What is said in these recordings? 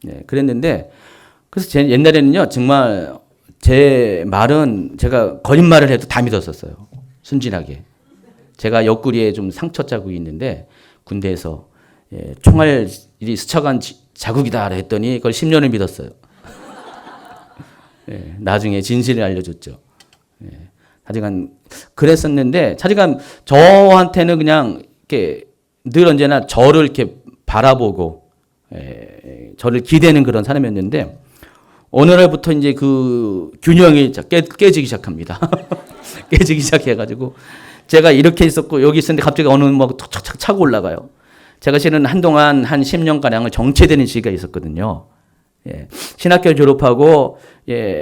네, 그랬는데 그래서 제 옛날에는요 정말 제 말은 제가 거짓말을 해도 다 믿었었어요. 순진하게. 제가 옆구리에 좀 상처 자국이 있는데 군대에서 총알이 스쳐간 자국이다 했더니 그걸 10년을 믿었어요. 나중에 진실을 알려줬죠. 하여간 그랬었는데 하여간 저한테는 그냥 이렇게 늘 언제나 저를 이렇게 바라보고 저를 기대는 그런 사람이었는데 어느 날부터 이제 그 균형이 깨지기 시작합니다. 깨지기 시작해가지고 제가 이렇게 있었고 여기 있었는데 갑자기 어느 뭐 툭툭 차고 올라가요. 제가 실은 한동안 한 10년가량을 정체되는 시기가 있었거든요. 신학교 졸업하고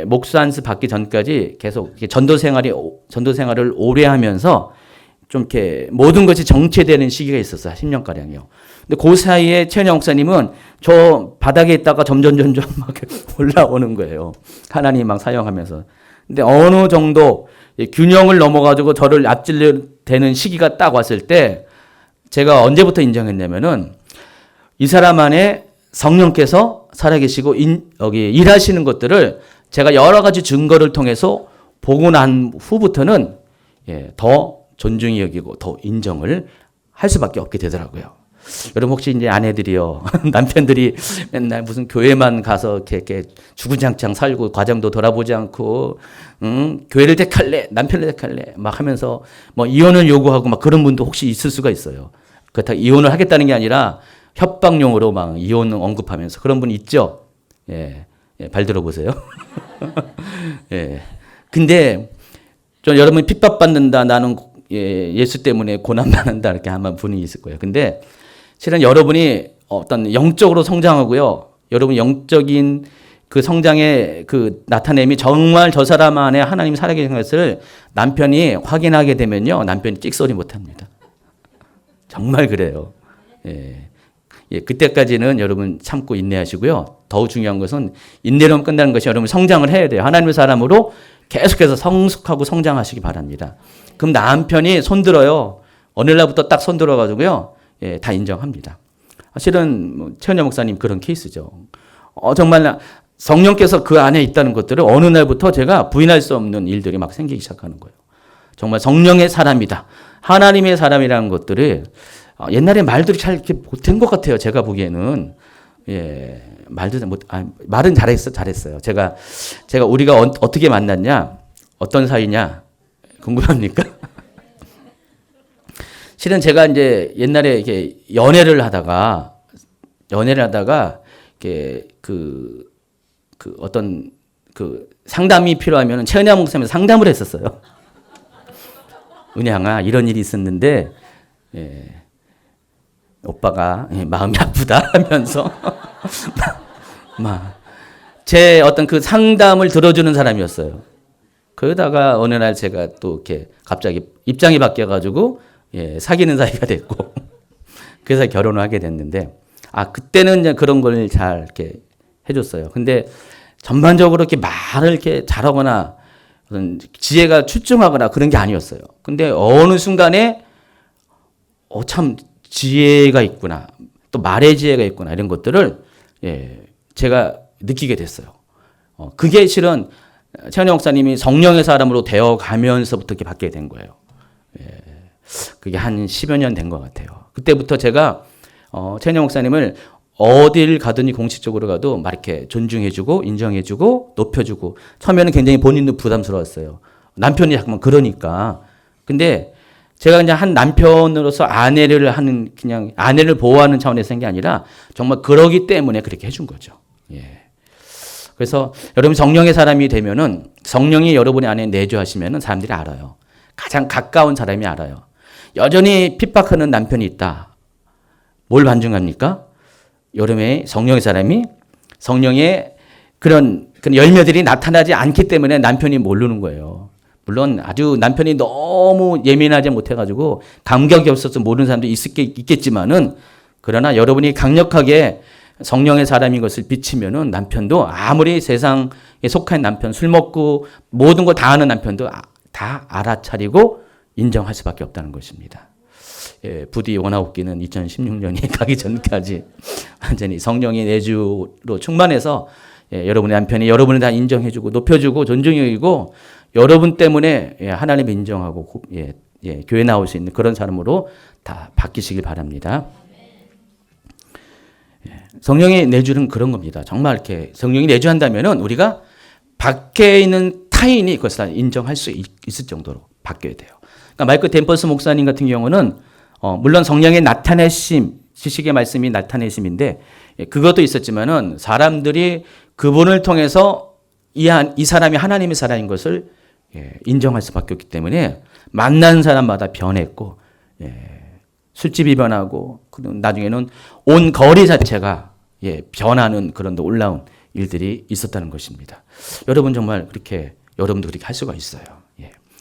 목수 안수 받기 전까지 계속 전도 생활을 오래 하면서 좀 이렇게 모든 것이 정체되는 시기가 있었어요. 10년가량이요. 근데 그 사이에 최은영 목사님은 저 바닥에 있다가 점점 막 올라오는 거예요. 하나님 막 사용하면서. 근데 어느 정도 균형을 넘어가지고 저를 앞질러대는 시기가 딱 왔을 때 제가 언제부터 인정했냐면은 이 사람 안에 성령께서 살아계시고 여기 일하시는 것들을 제가 여러 가지 증거를 통해서 보고 난 후부터는 더 존중히 여기고 더 인정을 할 수밖에 없게 되더라고요. 여러분 혹시 이제 아내들이요 남편들이 맨날 무슨 교회만 가서 이렇게 주구장창 살고 과정도 돌아보지 않고 교회를 택할래 남편을 택할래 막 하면서 뭐 이혼을 요구하고 막 그런 분도 혹시 있을 수가 있어요. 그렇다고 이혼을 하겠다는 게 아니라 협박용으로 막 이혼 언급하면서 그런 분 있죠. 발 들어보세요. 근데 좀 여러분이 핍박받는다 나는 예수 때문에 고난받는다 이렇게 아마 분이 있을 거예요. 근데 실은 여러분이 어떤 영적으로 성장하고요. 여러분 영적인 그 성장의 그 나타냄이 정말 저 사람 안에 하나님 살아계신 것을 남편이 확인하게 되면요. 남편이 찍소리 못 합니다. 정말 그래요. 그때까지는 여러분 참고 인내하시고요. 더욱 중요한 것은 인내로 끝나는 것이 여러분 성장을 해야 돼요. 하나님의 사람으로 계속해서 성숙하고 성장하시기 바랍니다. 그럼 남편이 손들어요. 어느 날부터 딱 손들어가지고요. 다 인정합니다. 실은 뭐 최은영 목사님 그런 케이스죠. 정말 성령께서 그 안에 있다는 것들을 어느 날부터 제가 부인할 수 없는 일들이 막 생기기 시작하는 거예요. 정말 성령의 사람이다. 하나님의 사람이라는 것들을 옛날에 말들이 잘 이렇게 못한 것 같아요. 제가 보기에는. 말은 잘했어요. 제가 우리가 어떻게 만났냐? 어떤 사이냐? 궁금합니까? 실은 제가 이제 옛날에 이렇게 연애를 하다가 이렇게 그 어떤 그 상담이 필요하면 최은양 목사님한테 상담을 했었어요. 은양아, 이런 일이 있었는데, 오빠가 마음이 아프다 하면서, 제 어떤 그 상담을 들어주는 사람이었어요. 그러다가 어느 날 제가 또 이렇게 갑자기 입장이 바뀌어가지고, 사귀는 사이가 됐고, 그래서 결혼을 하게 됐는데, 그때는 이제 그런 걸 잘 이렇게 해줬어요. 근데 전반적으로 이렇게 말을 이렇게 잘하거나, 지혜가 출중하거나 그런 게 아니었어요. 근데 어느 순간에 참 지혜가 있구나. 또 말의 지혜가 있구나. 이런 것들을 제가 느끼게 됐어요. 그게 실은 최은영 목사님이 성령의 사람으로 되어가면서부터 이렇게 받게 된 거예요. 그게 한 10여 년 된 것 같아요. 그때부터 제가 최은영 목사님을 어딜 가든지 공식적으로 가도 막 이렇게 존중해주고 인정해주고 높여주고 처음에는 굉장히 본인도 부담스러웠어요. 남편이 잠깐만 그러니까. 근데 제가 그냥 한 남편으로서 그냥 아내를 보호하는 차원에서 한 게 아니라 정말 그러기 때문에 그렇게 해준 거죠. 그래서 여러분 성령의 사람이 되면은 성령이 여러분의 안에 내주하시면은 사람들이 알아요. 가장 가까운 사람이 알아요. 여전히 핍박하는 남편이 있다. 뭘 반증합니까? 여름에 성령의 사람이 성령의 그런 열매들이 나타나지 않기 때문에 남편이 모르는 거예요. 물론 아주 남편이 너무 예민하지 못해가지고 감격이 없어서 모르는 사람도 있겠지만은 그러나 여러분이 강력하게 성령의 사람인 것을 비치면은 남편도 아무리 세상에 속한 남편 술 먹고 모든 거 다 아는 남편도 다 알아차리고 인정할 수밖에 없다는 것입니다. 부디 원하옵기는 2016년이 가기 전까지 완전히 성령의 내주로 충만해서 여러분의 남편이 여러분을 다 인정해주고 높여주고 존중해 주고 여러분 때문에 하나님 인정하고 교회 나올 수 있는 그런 사람으로 다 바뀌시길 바랍니다. 성령의 내주는 그런 겁니다. 정말 이렇게 성령이 내주한다면은 우리가 밖에 있는 타인이 그것을 인정할 수 있을 정도로 바뀌어야 돼요. 그러니까 마이크 댄버스 목사님 같은 경우는 물론 성령의 나타내심, 지식의 말씀이 나타내심인데 그것도 있었지만은 사람들이 그분을 통해서 이 사람이 하나님의 사람인 것을 인정할 수밖에 없기 때문에 만난 사람마다 변했고 술집이 변하고 나중에는 온 거리 자체가 변하는 그런 놀라운 일들이 있었다는 것입니다. 여러분 정말 그렇게 여러분도 그렇게 할 수가 있어요.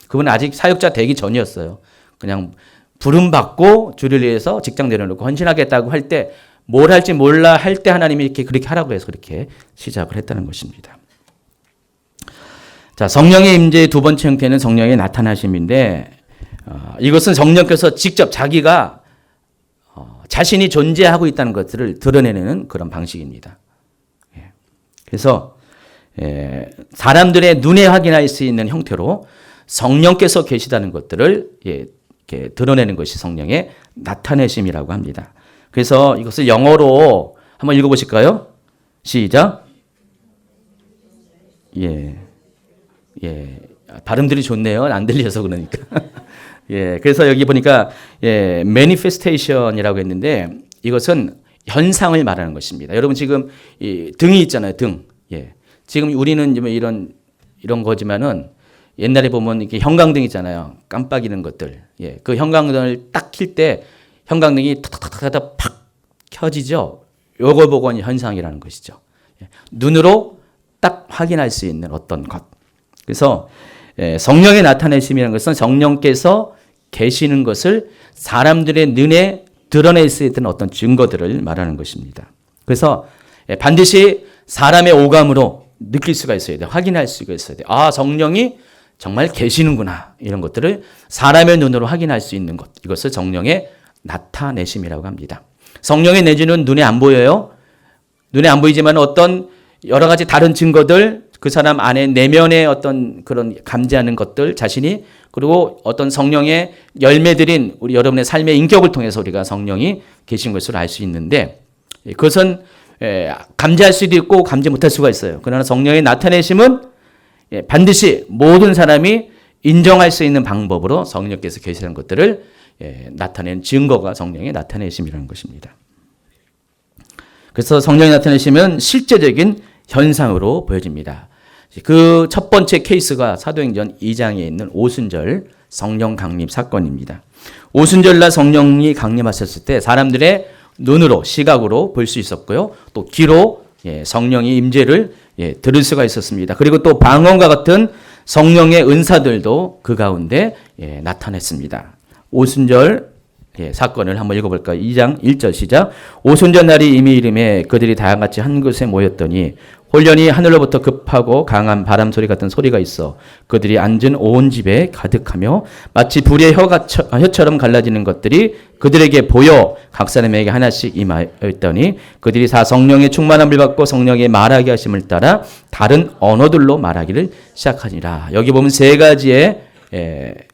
그분은 아직 사역자 되기 전이었어요. 그냥 부름 받고 주를 위해서 직장 내려놓고 헌신하겠다고 할 때 뭘 할지 몰라 할 때 하나님이 이렇게 그렇게 하라고 해서 그렇게 시작을 했다는 것입니다. 자, 성령의 임재의 두 번째 형태는 성령의 나타나심인데 이것은 성령께서 직접 자기가 자신이 존재하고 있다는 것들을 드러내는 그런 방식입니다. 그래서 사람들의 눈에 확인할 수 있는 형태로 성령께서 계시다는 것들을 이렇게 드러내는 것이 성령의 나타내심이라고 합니다. 그래서 이것을 영어로 한번 읽어보실까요? 시작. 발음들이 좋네요. 안 들려서 그러니까. 그래서 여기 보니까 manifestation이라고 했는데 이것은 현상을 말하는 것입니다. 여러분 지금 이 등이 있잖아요. 등. 지금 우리는 이런 거지만은 옛날에 보면 이렇게 형광등 있잖아요. 깜빡이는 것들. 그 형광등을 딱 킬 때 형광등이 탁탁탁탁 팍 켜지죠. 요걸 보고 현상이라는 것이죠. 눈으로 딱 확인할 수 있는 어떤 것. 그래서 성령의 나타내심이라는 것은 성령께서 계시는 것을 사람들의 눈에 드러낼 수 있는 어떤 증거들을 말하는 것입니다. 그래서 반드시 사람의 오감으로 느낄 수가 있어야 돼요. 확인할 수가 있어야 돼요. 아, 성령이 정말 계시는구나. 이런 것들을 사람의 눈으로 확인할 수 있는 것. 이것을 성령의 나타내심이라고 합니다. 성령의 내주는 눈에 안 보여요. 눈에 안 보이지만 어떤 여러 가지 다른 증거들, 그 사람 안에 내면의 어떤 그런 감지하는 것들, 자신이 그리고 어떤 성령의 열매들인 우리 여러분의 삶의 인격을 통해서 우리가 성령이 계신 것을 알 수 있는데 그것은 감지할 수도 있고 감지 못할 수가 있어요. 그러나 성령의 나타내심은 반드시 모든 사람이 인정할 수 있는 방법으로 성령께서 계시는 것들을 나타낸 증거가 성령의 나타내심이라는 것입니다. 그래서 성령이 나타내시면 실제적인 현상으로 보여집니다. 그 첫 번째 케이스가 사도행전 2장에 있는 오순절 성령 강림 사건입니다. 오순절날 성령이 강림하셨을 때 사람들의 눈으로 시각으로 볼 수 있었고요. 또 귀로 성령의 임재를 들을 수가 있었습니다. 그리고 또 방언과 같은 성령의 은사들도 그 가운데 나타냈습니다. 오순절 사건을 한번 읽어볼까요? 2장 1절 시작. 오순절 날이 이미 이름에 그들이 다 같이 한 곳에 모였더니 홀련히 하늘로부터 급하고 강한 바람 소리 같은 소리가 있어 그들이 앉은 온 집에 가득하며 마치 불의 혀처럼 갈라지는 것들이 그들에게 보여 각 사람에게 하나씩 임하였더니 그들이 다 성령의 충만함을 받고 성령의 말하게 하심을 따라 다른 언어들로 말하기를 시작하니라. 여기 보면 세 가지의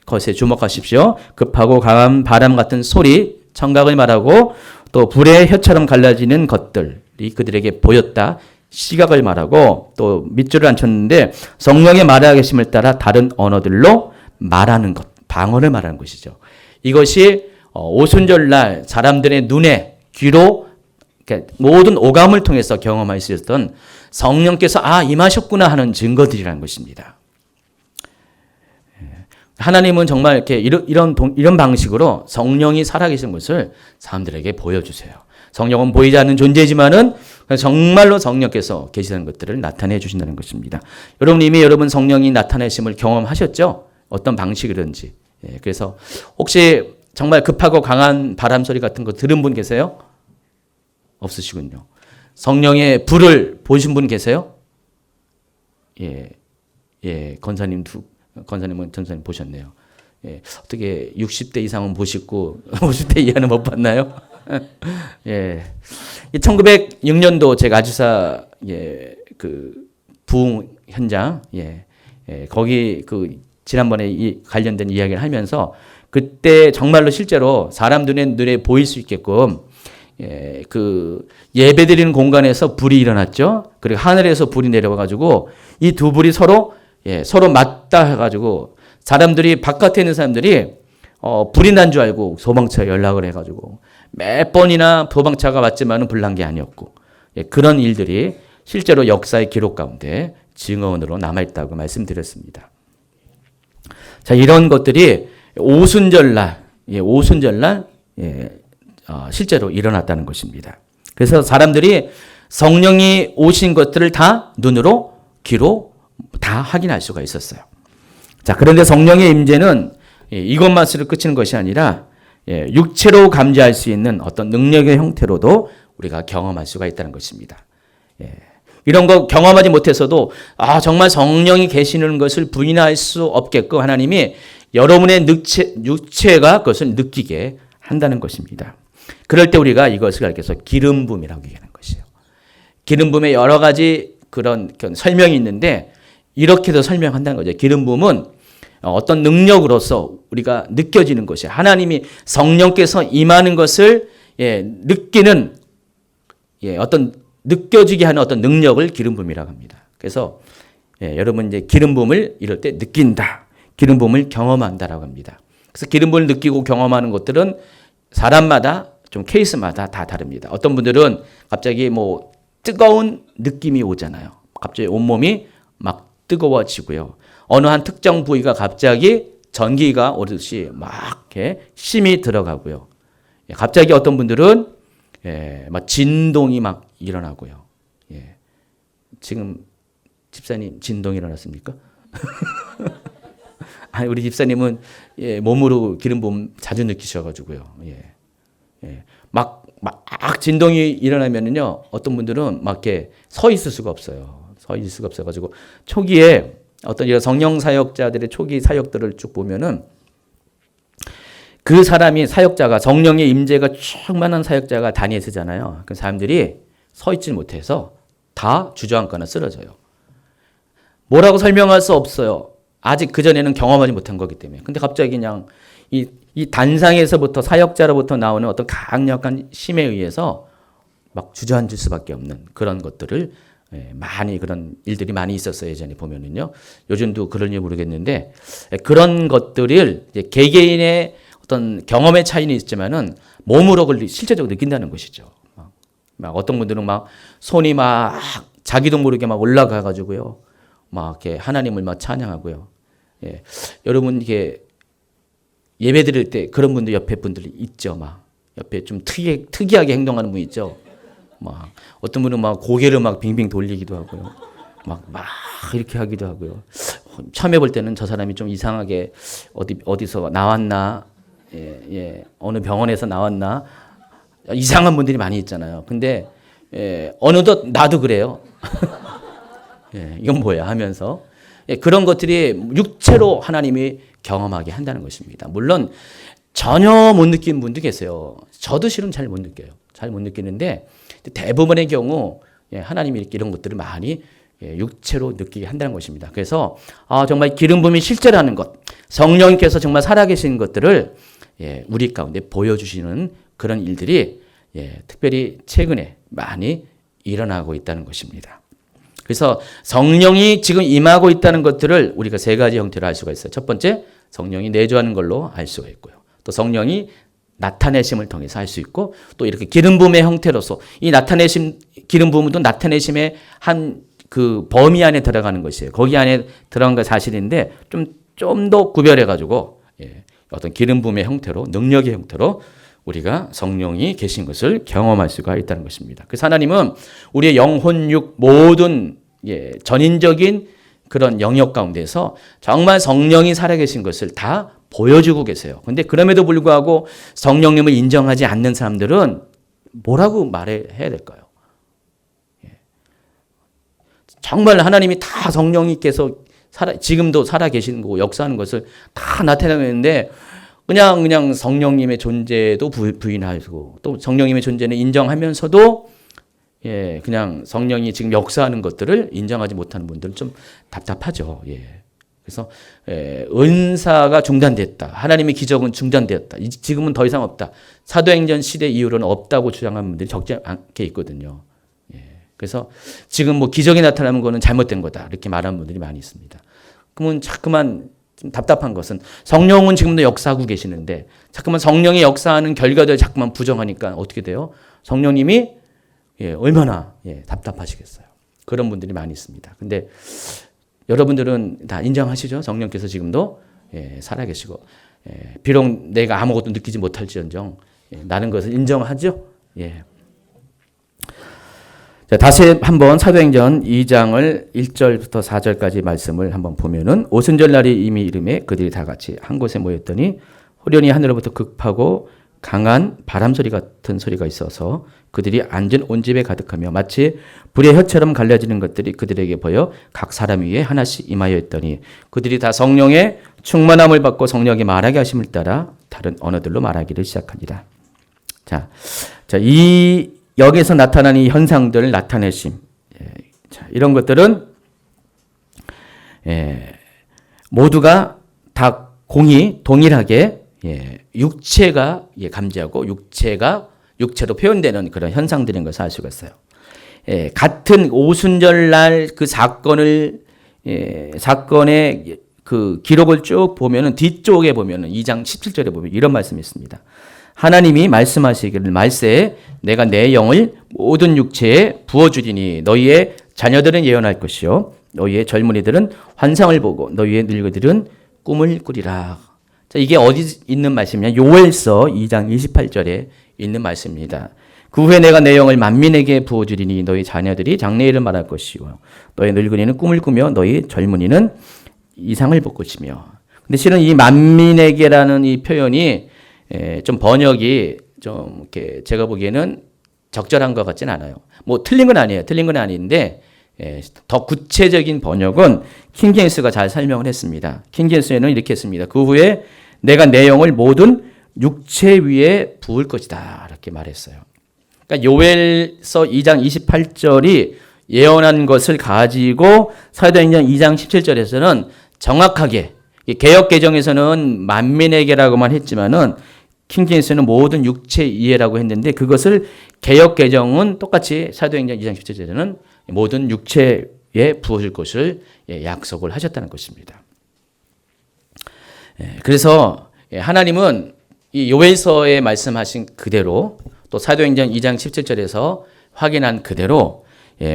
것에 주목하십시오. 급하고 강한 바람 같은 소리, 청각을 말하고 또 불의 혀처럼 갈라지는 것들이 그들에게 보였다. 시각을 말하고 또 밑줄을 안 쳤는데 성령의 말하게 하심을 따라 다른 언어들로 말하는 것, 방언을 말하는 것이죠. 이것이 오순절날 사람들의 눈에, 귀로 모든 오감을 통해서 경험할 수 있었던 성령께서 임하셨구나 하는 증거들이라는 것입니다. 하나님은 정말 이렇게 이런 방식으로 성령이 살아계신 것을 사람들에게 보여주세요. 성령은 보이지 않는 존재지만은 정말로 성령께서 계시는 것들을 나타내 주신다는 것입니다. 여러분 이미 성령이 나타내심을 경험하셨죠? 어떤 방식이든지. 그래서 혹시 정말 급하고 강한 바람 소리 같은 거 들은 분 계세요? 없으시군요. 성령의 불을 보신 분 계세요? 건사님 전사님 보셨네요. 예, 어떻게 60대 이상은 보시고 50대 이하는 못 봤나요? 예. 1906년도 제가 아주사 그 부흥 현장 거기 그 지난번에 이 관련된 이야기를 하면서 그때 정말로 실제로 사람 눈에 보일 수 있게끔 그 예배드리는 공간에서 불이 일어났죠. 그리고 하늘에서 불이 내려와 가지고 이 두 불이 서로 맞닿아 해 가지고 사람들이 바깥에 있는 사람들이 불이 난 줄 알고 소방차에 연락을 해 가지고 몇 번이나 소방차가 왔지만은 불난 게 아니었고 그런 일들이 실제로 역사의 기록 가운데 증언으로 남아 있다고 말씀드렸습니다. 자, 이런 것들이 오순절날 실제로 일어났다는 것입니다. 그래서 사람들이 성령이 오신 것들을 다 눈으로, 귀로 다 확인할 수가 있었어요. 자, 그런데 성령의 임재는 이것만으로 끝이는 것이 아니라 육체로 감지할 수 있는 어떤 능력의 형태로도 우리가 경험할 수가 있다는 것입니다. 이런 거 경험하지 못해서도 정말 성령이 계시는 것을 부인할 수 없게끔 하나님이 여러분의 육체가 그것을 느끼게 한다는 것입니다. 그럴 때 우리가 이것을 가리켜서 기름 부음이라고 얘기하는 것이에요. 기름 부음에 여러 가지 그런 설명이 있는데 이렇게도 설명한다는 거죠. 기름 부음은 어떤 능력으로서 우리가 느껴지는 것이에요. 하나님이 성령께서 임하는 것을 느끼는 어떤 느껴지게 하는 어떤 능력을 기름 부음이라고 합니다. 그래서 여러분 이제 기름 부음을 이럴 때 느낀다. 기름 부음을 경험한다라고 합니다. 그래서 기름 부음을 느끼고 경험하는 것들은 사람마다 좀 케이스마다 다 다릅니다. 어떤 분들은 갑자기 뭐 뜨거운 느낌이 오잖아요. 갑자기 온몸이 막 뜨거워지고요. 어느 한 특정 부위가 갑자기 전기가 오듯이 막 이렇게 힘이 들어가고요. 갑자기 어떤 분들은 막 진동이 막 일어나고요. 지금 집사님 진동 일어났습니까? 아니, 우리 집사님은 몸으로 기름 부음 자주 느끼셔가지고요. 막 진동이 일어나면은요, 어떤 분들은 막 이렇게 서 있을 수가 없어요. 서 있을 수가 없어가지고 초기에 어떤 이런 성령 사역자들의 초기 사역들을 쭉 보면은 그 사람이 사역자가 성령의 임재가 충만한 사역자가 단위에 서잖아요. 그 사람들이 서 있지 못해서 다 주저앉거나 쓰러져요. 뭐라고 설명할 수 없어요. 아직 그전에는 경험하지 못한 거기 때문에. 근데 갑자기 그냥 이 단상에서부터 사역자로부터 나오는 어떤 강력한 힘에 의해서 막 주저앉을 수밖에 없는 그런 것들을 많이 그런 일들이 많이 있었어요. 예전에 보면은요. 요즘도 그런지 모르겠는데 그런 것들을 이제 개개인의 어떤 경험의 차이는 있지만은 몸으로 그걸 실제적으로 느낀다는 것이죠. 막 어떤 분들은 막 손이 막 자기도 모르게 막 올라가 가지고요. 막 이렇게 하나님을 막 찬양하고요. 여러분 이게 예배 드릴 때 그런 분들 옆에 분들이 있죠. 막 옆에 좀 특이하게 행동하는 분 있죠. 막 어떤 분은 막 고개를 막 빙빙 돌리기도 하고요. 막 이렇게 하기도 하고요. 처음에 볼 때는 저 사람이 좀 이상하게 어디서 나왔나, 어느 병원에서 나왔나, 이상한 분들이 많이 있잖아요. 근데 어느덧 나도 그래요. 이건 뭐야 하면서 그런 것들이 육체로 하나님이 경험하게 한다는 것입니다. 물론 전혀 못 느끼는 분도 계세요. 저도 실은 잘 못 느껴요. 잘 못 느끼는데 대부분의 경우 하나님이 이런 것들을 많이 육체로 느끼게 한다는 것입니다. 그래서 정말 기름 부음이 실제라는 것, 성령께서 정말 살아계신 것들을 우리 가운데 보여주시는 그런 일들이 특별히 최근에 많이 일어나고 있다는 것입니다. 그래서 성령이 지금 임하고 있다는 것들을 우리가 세 가지 형태로 알 수가 있어요. 첫 번째, 성령이 내주하는 걸로 알 수가 있고요. 또 성령이 나타내심을 통해서 할 수 있고, 또 이렇게 기름 부음의 형태로서 이 나타내심, 기름 부음도 나타내심의 한 그 범위 안에 들어가는 것이에요. 거기 안에 들어간 거 사실인데 좀 더 구별해 가지고 어떤 기름 부음의 형태로, 능력의 형태로 우리가 성령이 계신 것을 경험할 수가 있다는 것입니다. 그래서 하나님은 우리의 영혼, 육 모든 전인적인 그런 영역 가운데서 정말 성령이 살아계신 것을 다 보여주고 계세요. 그런데 그럼에도 불구하고 성령님을 인정하지 않는 사람들은 뭐라고 말해야 될까요? 정말 하나님이 다 성령님께서 지금도 살아 계시는 거고 역사하는 것을 다 나타내고 있는데 그냥 성령님의 존재도 부인하고 또 성령님의 존재는 인정하면서도 예, 그냥 성령이 지금 역사하는 것들을 인정하지 못하는 분들은 좀 답답하죠. 예. 그래서 은사가 중단됐다. 하나님의 기적은 중단되었다. 지금은 더 이상 없다. 사도행전 시대 이후로는 없다고 주장하는 분들이 적지 않게 있거든요. 예. 그래서 지금 뭐 기적이 나타나는 거는 잘못된 거다. 이렇게 말하는 분들이 많이 있습니다. 그러면 자꾸만 좀 답답한 것은 성령은 지금도 역사하고 계시는데 자꾸만 성령이 역사하는 결과들 자꾸만 부정하니까 어떻게 돼요? 성령님이 예, 얼마나 답답하시겠어요. 그런 분들이 많이 있습니다. 근데 여러분들은 다 인정하시죠? 성령께서 지금도 살아계시고 비록 내가 아무것도 느끼지 못할지언정 나는 것을 인정하죠. 예. 자, 다시 한번 사도행전 2장을 1절부터 4절까지 말씀을 한번 보면은 오순절날이 이미 이름에 그들이 다 같이 한 곳에 모였더니 호련히 하늘로부터 급하고 강한 바람 소리 같은 소리가 있어서 그들이 앉은 온 집에 가득하며 마치 불의 혀처럼 갈라지는 것들이 그들에게 보여 각 사람 위에 하나씩 임하여 있더니 그들이 다 성령의 충만함을 받고 성령이 말하게 하심을 따라 다른 언어들로 말하기를 시작하니라. 자, 여기서 나타나는 이 현상들을 나타내심. 자, 이런 것들은 모두가 다 동일하게 육체가 감지하고 육체로 표현되는 그런 현상들인 것을 알 수가 있어요. 같은 오순절날 그 사건의 그 기록을 쭉 보면은 뒤쪽에 보면은 2장 17절에 보면 이런 말씀이 있습니다. 하나님이 말씀하시기를 말세에 내가 내 영을 모든 육체에 부어주리니 너희의 자녀들은 예언할 것이요 너희의 젊은이들은 환상을 보고 너희의 늙은이들은 꿈을 꾸리라. 자, 이게 어디 있는 말씀이냐? 요엘서 2장 28절에 있는 말씀입니다. 그 후에 내가 내 영을 만민에게 부어주리니 너희 자녀들이 장래일을 말할 것이요 너희 늙은이는 꿈을 꾸며 너희 젊은이는 이상을 볼 것이며. 근데 실은 이 만민에게라는 이 표현이 좀 번역이 좀 이렇게 제가 보기에는 적절한 것 같진 않아요. 뭐 틀린 건 아니에요. 틀린 건 아닌데 더 구체적인 번역은 킹제임스가 잘 설명을 했습니다. 킹제임스에는 이렇게 했습니다. 그 후에 내가 내 영을 모든 육체 위에 부을 것이다. 이렇게 말했어요. 그러니까 요엘서 2장 28절이 예언한 것을 가지고 사도행전 2장 17절에서는 정확하게 개역 개정에서는 만민에게라고만 했지만은 킹제임스는 모든 육체 이해라고 했는데 그것을 개역 개정은 똑같이 사도행전 2장 17절에는 모든 육체에 부어질 것을 약속을 하셨다는 것입니다. 그래서 하나님은 이 요엘서에 말씀하신 그대로 또 사도행전 2장 17절에서 확인한 그대로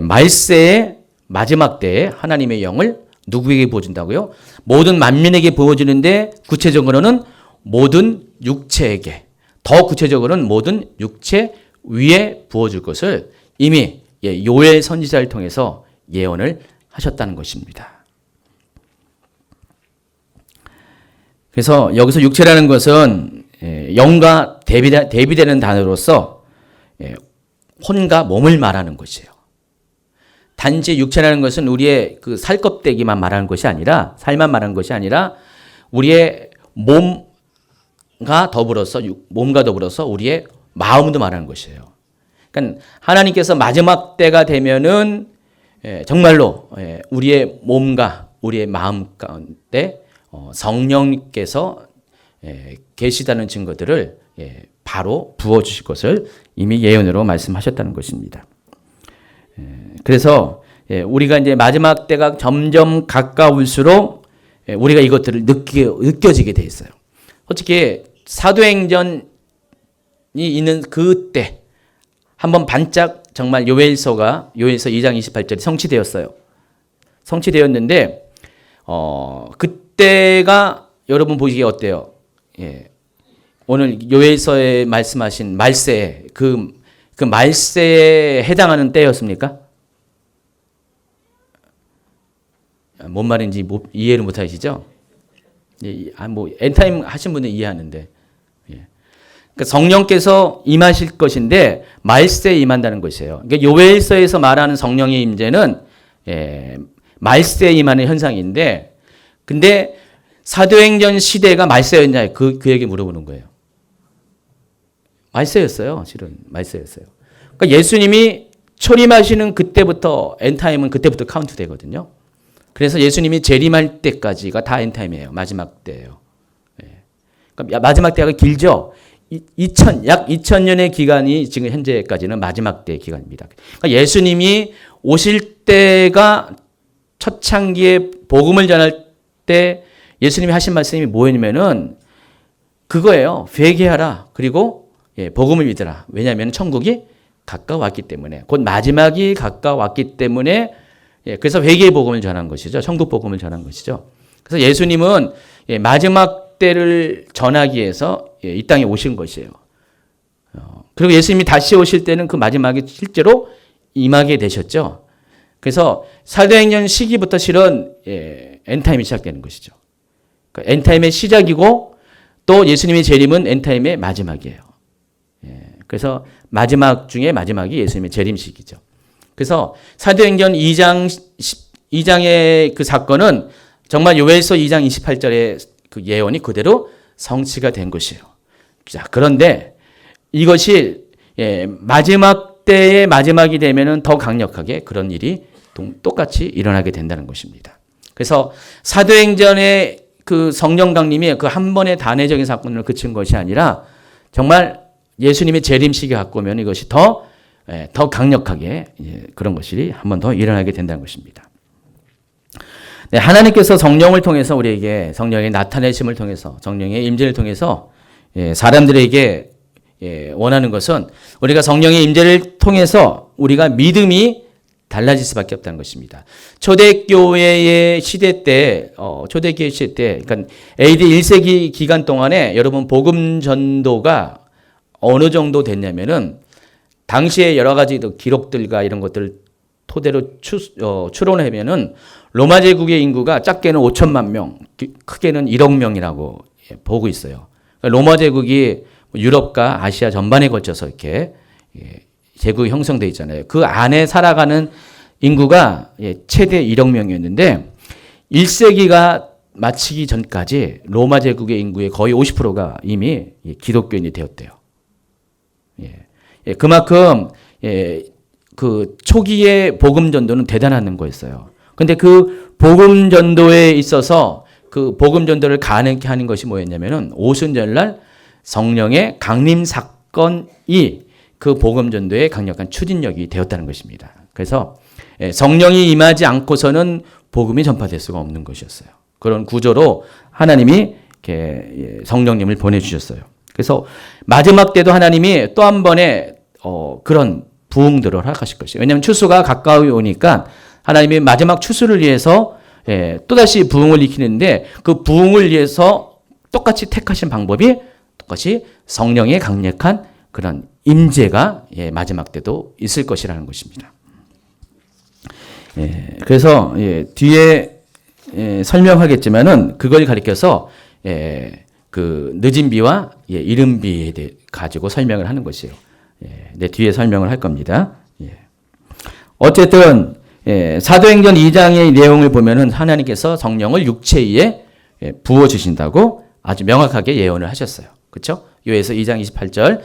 말세의 마지막 때에 하나님의 영을 누구에게 부어준다고요? 모든 만민에게 부어주는데 구체적으로는 모든 육체에게, 더 구체적으로는 모든 육체 위에 부어줄 것을 이미 요엘 선지자를 통해서 예언을 하셨다는 것입니다. 그래서 여기서 육체라는 것은 영과 대비되는 단어로서 혼과 몸을 말하는 것이에요. 단지 육체라는 것은 우리의 그 살껍데기만 말하는 것이 아니라, 살만 말하는 것이 아니라 우리의 몸과 더불어서 우리의 마음도 말하는 것이에요. 그러니까 하나님께서 마지막 때가 되면은 정말로 우리의 몸과 우리의 마음 가운데 성령께서 계시다는 증거들을 바로 부어주실 것을 이미 예언으로 말씀하셨다는 것입니다. 그래서 우리가 이제 마지막 때가 점점 가까울수록 우리가 이것들을 느껴지게 돼 있어요. 솔직히 사도행전이 있는 그때 한번 반짝 정말 요엘서 2장 28절이 성취되었어요. 성취되었는데 그때가 여러분 보시기에 어때요? 오늘 요엘서에 말씀하신 말세 그 말세에 해당하는 때였습니까? 뭔 말인지 이해를 못 하시죠? 뭐 엔타임 하신 분은 이해하는데. 그러니까 성령께서 임하실 것인데 말세에 임한다는 것이에요. 그러니까 요엘서에서 말하는 성령의 임재는 말세에 임하는 현상인데, 근데 사도행전 시대가 말세였냐, 그 얘기 물어보는 거예요. 말세였어요. 실은 말세였어요. 그러니까 예수님이 초림하시는 그때부터 엔타임은 그때부터 카운트 되거든요. 그래서 예수님이 재림할 때까지가 다 엔타임이에요. 마지막 때예요. 그러니까 마지막 때가 길죠. 약 2000년의 기간이 지금 현재까지는 마지막 때 기간입니다. 그러니까 예수님이 오실 때가 초창기에 복음을 전할 때 예수님이 하신 말씀이 뭐였냐면은 그거예요. 회개하라. 그리고 복음을 믿으라. 왜냐하면 천국이 가까웠기 때문에, 곧 마지막이 가까웠기 때문에, 그래서 회개의 복음을 전한 것이죠. 천국 복음을 전한 것이죠. 그래서 예수님은 마지막 때를 전하기 위해서 이 땅에 오신 것이에요. 그리고 예수님이 다시 오실 때는 그 마지막이 실제로 임하게 되셨죠. 그래서 사도행전 시기부터 실은 엔타임이 시작되는 것이죠. 그러니까 엔타임의 시작이고 또 예수님의 재림은 엔타임의 마지막이에요. 그래서 마지막 중에 마지막이 예수님의 재림식이죠. 그래서 사도행전 2장의 그 사건은 정말 요엘서 2장 28절의 그 예언이 그대로 성취가 된 것이에요. 자, 그런데 이것이 마지막 때의 마지막이 되면은 더 강력하게 그런 일이 똑같이 일어나게 된다는 것입니다. 그래서 사도행전의 그 성령 강림이 그 한 번의 단회적인 사건으로 그친 것이 아니라 정말 예수님의 재림식이 갖고 오면 이것이 더 강력하게 그런 것이 한 번 더 일어나게 된다는 것입니다. 네, 하나님께서 성령을 통해서 우리에게 성령의 나타내심을 통해서 성령의 임재를 통해서 사람들에게 원하는 것은 우리가 성령의 임재를 통해서 우리가 믿음이 달라질 수밖에 없다는 것입니다. 초대교회의 시대 때, 초대교회 시대 때, 그러니까 AD 1세기 기간 동안에 여러분 복음 전도가 어느 정도 됐냐면은 당시에 여러 가지 기록들과 이런 것들을 토대로 추론하면은 로마 제국의 인구가 작게는 5천만 명, 크게는 1억 명이라고 보고 있어요. 그러니까 로마 제국이 유럽과 아시아 전반에 걸쳐서 이렇게 제국이 형성되어 있잖아요. 그 안에 살아가는 인구가 최대 1억 명이었는데 1세기가 마치기 전까지 로마 제국의 인구의 거의 50%가 이미 기독교인이 되었대요. 그만큼 그 초기의 복음 전도는 대단한 거였어요. 근데 그 복음 전도에 있어서 그 복음 전도를 가능케 하는 것이 뭐였냐면은 오순절날 성령의 강림 사건이 그 복음 전도의 강력한 추진력이 되었다는 것입니다. 그래서 성령이 임하지 않고서는 복음이 전파될 수가 없는 것이었어요. 그런 구조로 하나님이 이렇게 성령님을 보내주셨어요. 그래서 마지막 때도 하나님이 또 한 번의 그런 부흥들을 허락하실 것이에요. 왜냐하면 추수가 가까이 오니까 하나님이 마지막 추수를 위해서 또다시 부흥을 일으키는데 그 부흥을 위해서 똑같이 택하신 방법이 똑같이 성령의 강력한 그런 임재가 마지막 때도 있을 것이라는 것입니다. 그래서 뒤에 설명하겠지만은 그걸 가리켜서 그 늦은 비와 이른 비에 대해 가지고 설명을 하는 것이에요. 내 뒤에 설명을 할 겁니다. 어쨌든 사도행전 2장의 내용을 보면은 하나님께서 성령을 육체 위에 부어 주신다고 아주 명확하게 예언을 하셨어요. 그렇죠? 요에서 2장 28절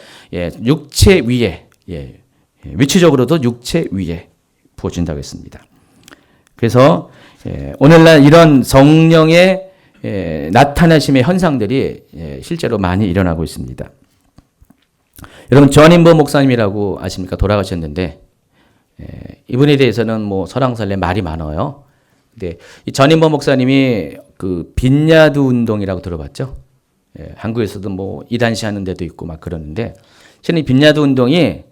육체 위에 위치적으로도 육체 위에 부어 준다고 했습니다. 그래서 오늘날 이런 성령의 나타나심의 현상들이 실제로 많이 일어나고 있습니다. 여러분 전인보 목사님이라고 아십니까? 돌아가셨는데 이분에 대해서는 뭐 설왕설래 말이 많아요. 근데 이 전인보 목사님이 그 빈야드 운동이라고 들어봤죠? 한국에서도 뭐 이단시 하는 데도 있고 막 그러는데 실은 이 빈야드 운동이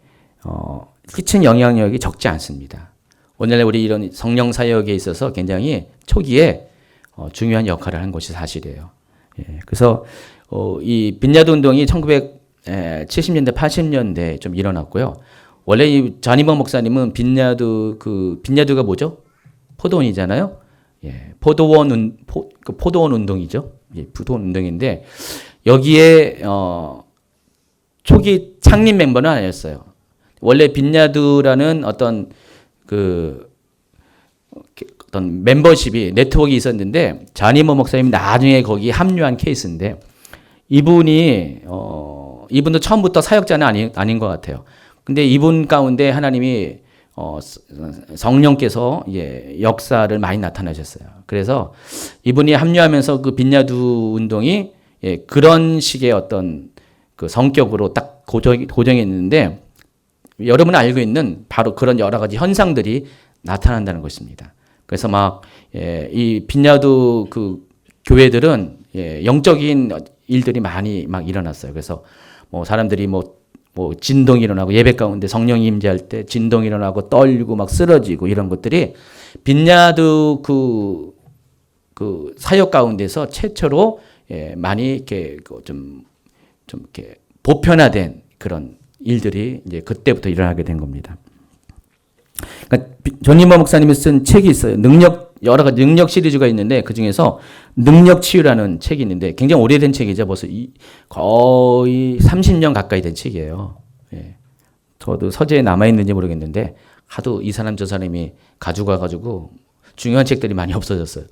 끼친 영향력이 적지 않습니다. 오늘날 우리 이런 성령 사역에 있어서 굉장히 초기에 중요한 역할을 한 것이 사실이에요. 그래서 이 빈야드 운동이 1970년대, 80년대에 좀 일어났고요. 원래 이 전인보 목사님은 빈야드가 뭐죠? 포도원이잖아요. 포도원 운동이죠. 포도원 운동인데 여기에 초기 창립 멤버는 아니었어요. 원래 빈야드라는 어떤 그 어떤 멤버십이 네트워크가 있었는데 자니모 목사님이 나중에 거기 합류한 케이스인데 이분도 처음부터 사역자는 아닌 것 같아요. 근데 이분 가운데 하나님이 성령께서 역사를 많이 나타나셨어요. 그래서 이분이 합류하면서 그 빈야두 운동이 그런 식의 어떤 그 성격으로 딱 고정했는데 여러분 알고 있는 바로 그런 여러 가지 현상들이 나타난다는 것입니다. 그래서 막 이 빈야두 그 교회들은 영적인 일들이 많이 막 일어났어요. 그래서 뭐 사람들이 뭐 진동이 일어나고 예배 가운데 성령이 임재할 때 진동이 일어나고 떨리고 막 쓰러지고 이런 것들이 빈야두 그 사역 가운데서 최초로 많이 이렇게 좀 이렇게 보편화된 그런 일들이 이제 그때부터 일어나게 된 겁니다. 그러니까 존니머 목사님이 쓴 책이 있어요. 여러 가지 능력 시리즈가 있는데 그 중에서 능력 치유라는 책이 있는데 굉장히 오래된 책이죠. 벌써 거의 30년 가까이 된 책이에요. 저도 서재에 남아있는지 모르겠는데 하도 이 사람 저 사람이 가져가가지고 중요한 책들이 많이 없어졌어요.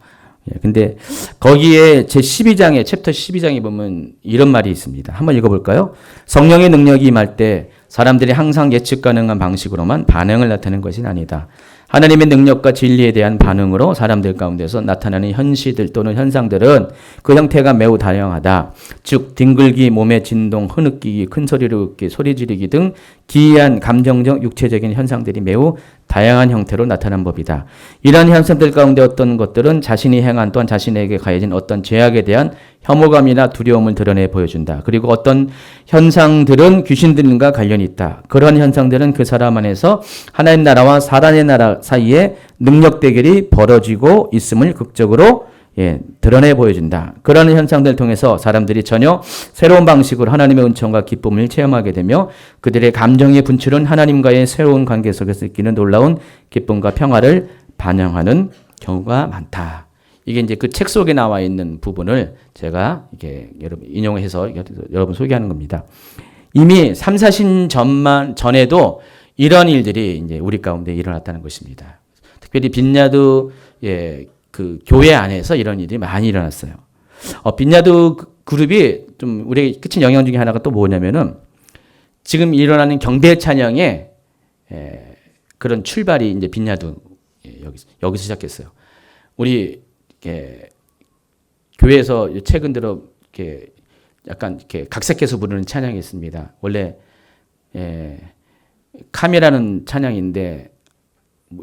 근데 거기에 제 12장에 챕터 12장에 보면 이런 말이 있습니다. 한번 읽어볼까요? 성령의 능력이 임할 때 사람들이 항상 예측 가능한 방식으로만 반응을 나타내는 것이 아니다. 하나님의 능력과 진리에 대한 반응으로 사람들 가운데서 나타나는 현시들 또는 현상들은 그 형태가 매우 다양하다. 즉 뒹굴기, 몸의 진동, 흐느끼기, 큰 소리를 웃기, 소리 지르기 등 기이한 감정적, 육체적인 현상들이 매우 다양한 형태로 나타난 법이다. 이러한 현상들 가운데 어떤 것들은 자신이 행한 또한 자신에게 가해진 어떤 죄악에 대한 혐오감이나 두려움을 드러내 보여준다. 그리고 어떤 현상들은 귀신들과 관련이 있다. 그런 현상들은 그 사람 안에서 하나님 나라와 사단의 나라 사이에 능력 대결이 벌어지고 있음을 극적으로 드러내 보여준다. 그런 현상들을 통해서 사람들이 전혀 새로운 방식으로 하나님의 은총과 기쁨을 체험하게 되며 그들의 감정의 분출은 하나님과의 새로운 관계 속에서 느끼는 놀라운 기쁨과 평화를 반영하는 경우가 많다. 이게 이제 그 책 속에 나와 있는 부분을 제가 이렇게 여러분 인용해서 여러분 소개하는 겁니다. 이미 3, 40년 전에도 이런 일들이 이제 우리 가운데 일어났다는 것입니다. 특별히 빈야두 그 교회 안에서 이런 일이 많이 일어났어요. 빈야두 그룹이 좀 우리에게 끼친 영향 중에 하나가 또 뭐냐면은 지금 일어나는 경배 찬양의 그런 출발이 이제 빈야두 여기서 시작했어요. 우리 교회에서 최근 들어 이렇게 약간 이렇게 각색해서 부르는 찬양이 있습니다. 원래 카메라는 찬양인데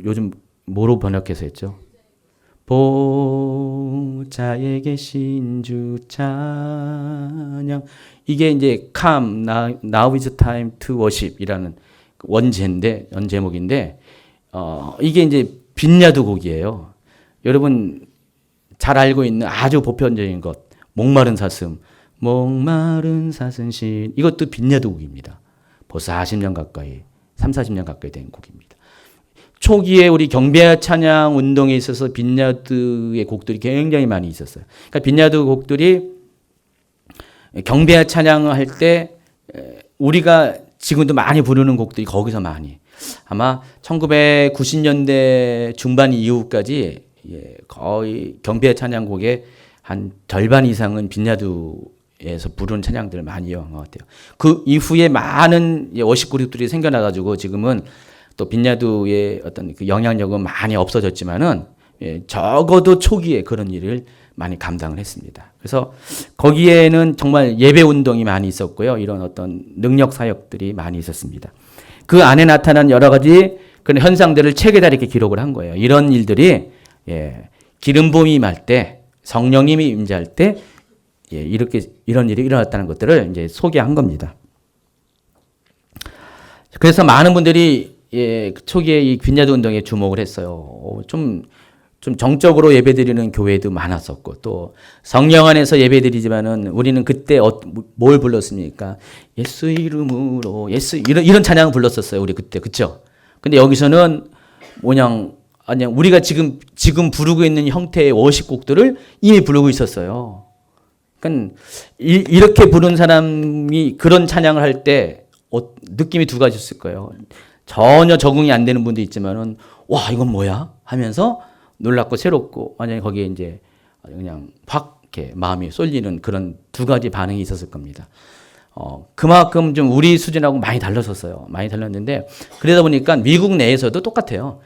요즘 뭐로 번역해서 했죠? 보좌에 계신 주 찬양. 이게 이제 Come now is time to worship이라는 원제목인데 이게 이제 빈야두 곡이에요. 여러분 잘 알고 있는 아주 보편적인 것, 목마른 사슴 신 이것도 빈야두 곡입니다. 벌써 40년 가까이, 3, 40년 가까이 된 곡입니다. 초기에 우리 경배 찬양 운동에 있어서 빈야두의 곡들이 굉장히 많이 있었어요. 그러니까 빈야두 곡들이 경배 찬양을 할 때 우리가 지금도 많이 부르는 곡들이 거기서 많이 아마 1990년대 중반 이후까지 거의 경배 찬양곡의 한 절반 이상은 빈야두에서 부르는 찬양들을 많이 이용한 것 같아요. 그 이후에 많은 워십 그룹들이 생겨나가지고 지금은 또 빈야두의 어떤 그 영향력은 많이 없어졌지만은 적어도 초기에 그런 일을 많이 감당을 했습니다. 그래서 거기에는 정말 예배 운동이 많이 있었고요. 이런 어떤 능력 사역들이 많이 있었습니다. 그 안에 나타난 여러 가지 그런 현상들을 책에다 이렇게 기록을 한 거예요. 이런 일들이 기름 부음이 임할 때, 성령님이 임재할 때 이렇게 이런 일이 일어났다는 것들을 이제 소개한 겁니다. 그래서 많은 분들이 초기에 이 빈야두 운동에 주목을 했어요. 좀 정적으로 예배드리는 교회도 많았었고 또 성령 안에서 예배드리지만은 우리는 그때 뭘 불렀습니까? 예수 이름으로 예수 이런 찬양을 불렀었어요. 우리 그때 그렇죠? 근데 여기서는 아니 우리가 지금 부르고 있는 형태의 워십곡들을 이미 부르고 있었어요. 그러니까 이렇게 부른 사람이 그런 찬양을 할 때 느낌이 두 가지였을 거예요. 전혀 적응이 안 되는 분도 있지만은 와 이건 뭐야 하면서 놀랍고 새롭고 완전히 거기에 이제 그냥 확 이렇게 마음이 쏠리는 그런 두 가지 반응이 있었을 겁니다. 그만큼 좀 우리 수준하고 많이 달랐었어요. 많이 달랐는데 그러다 보니까 미국 내에서도 똑같아요.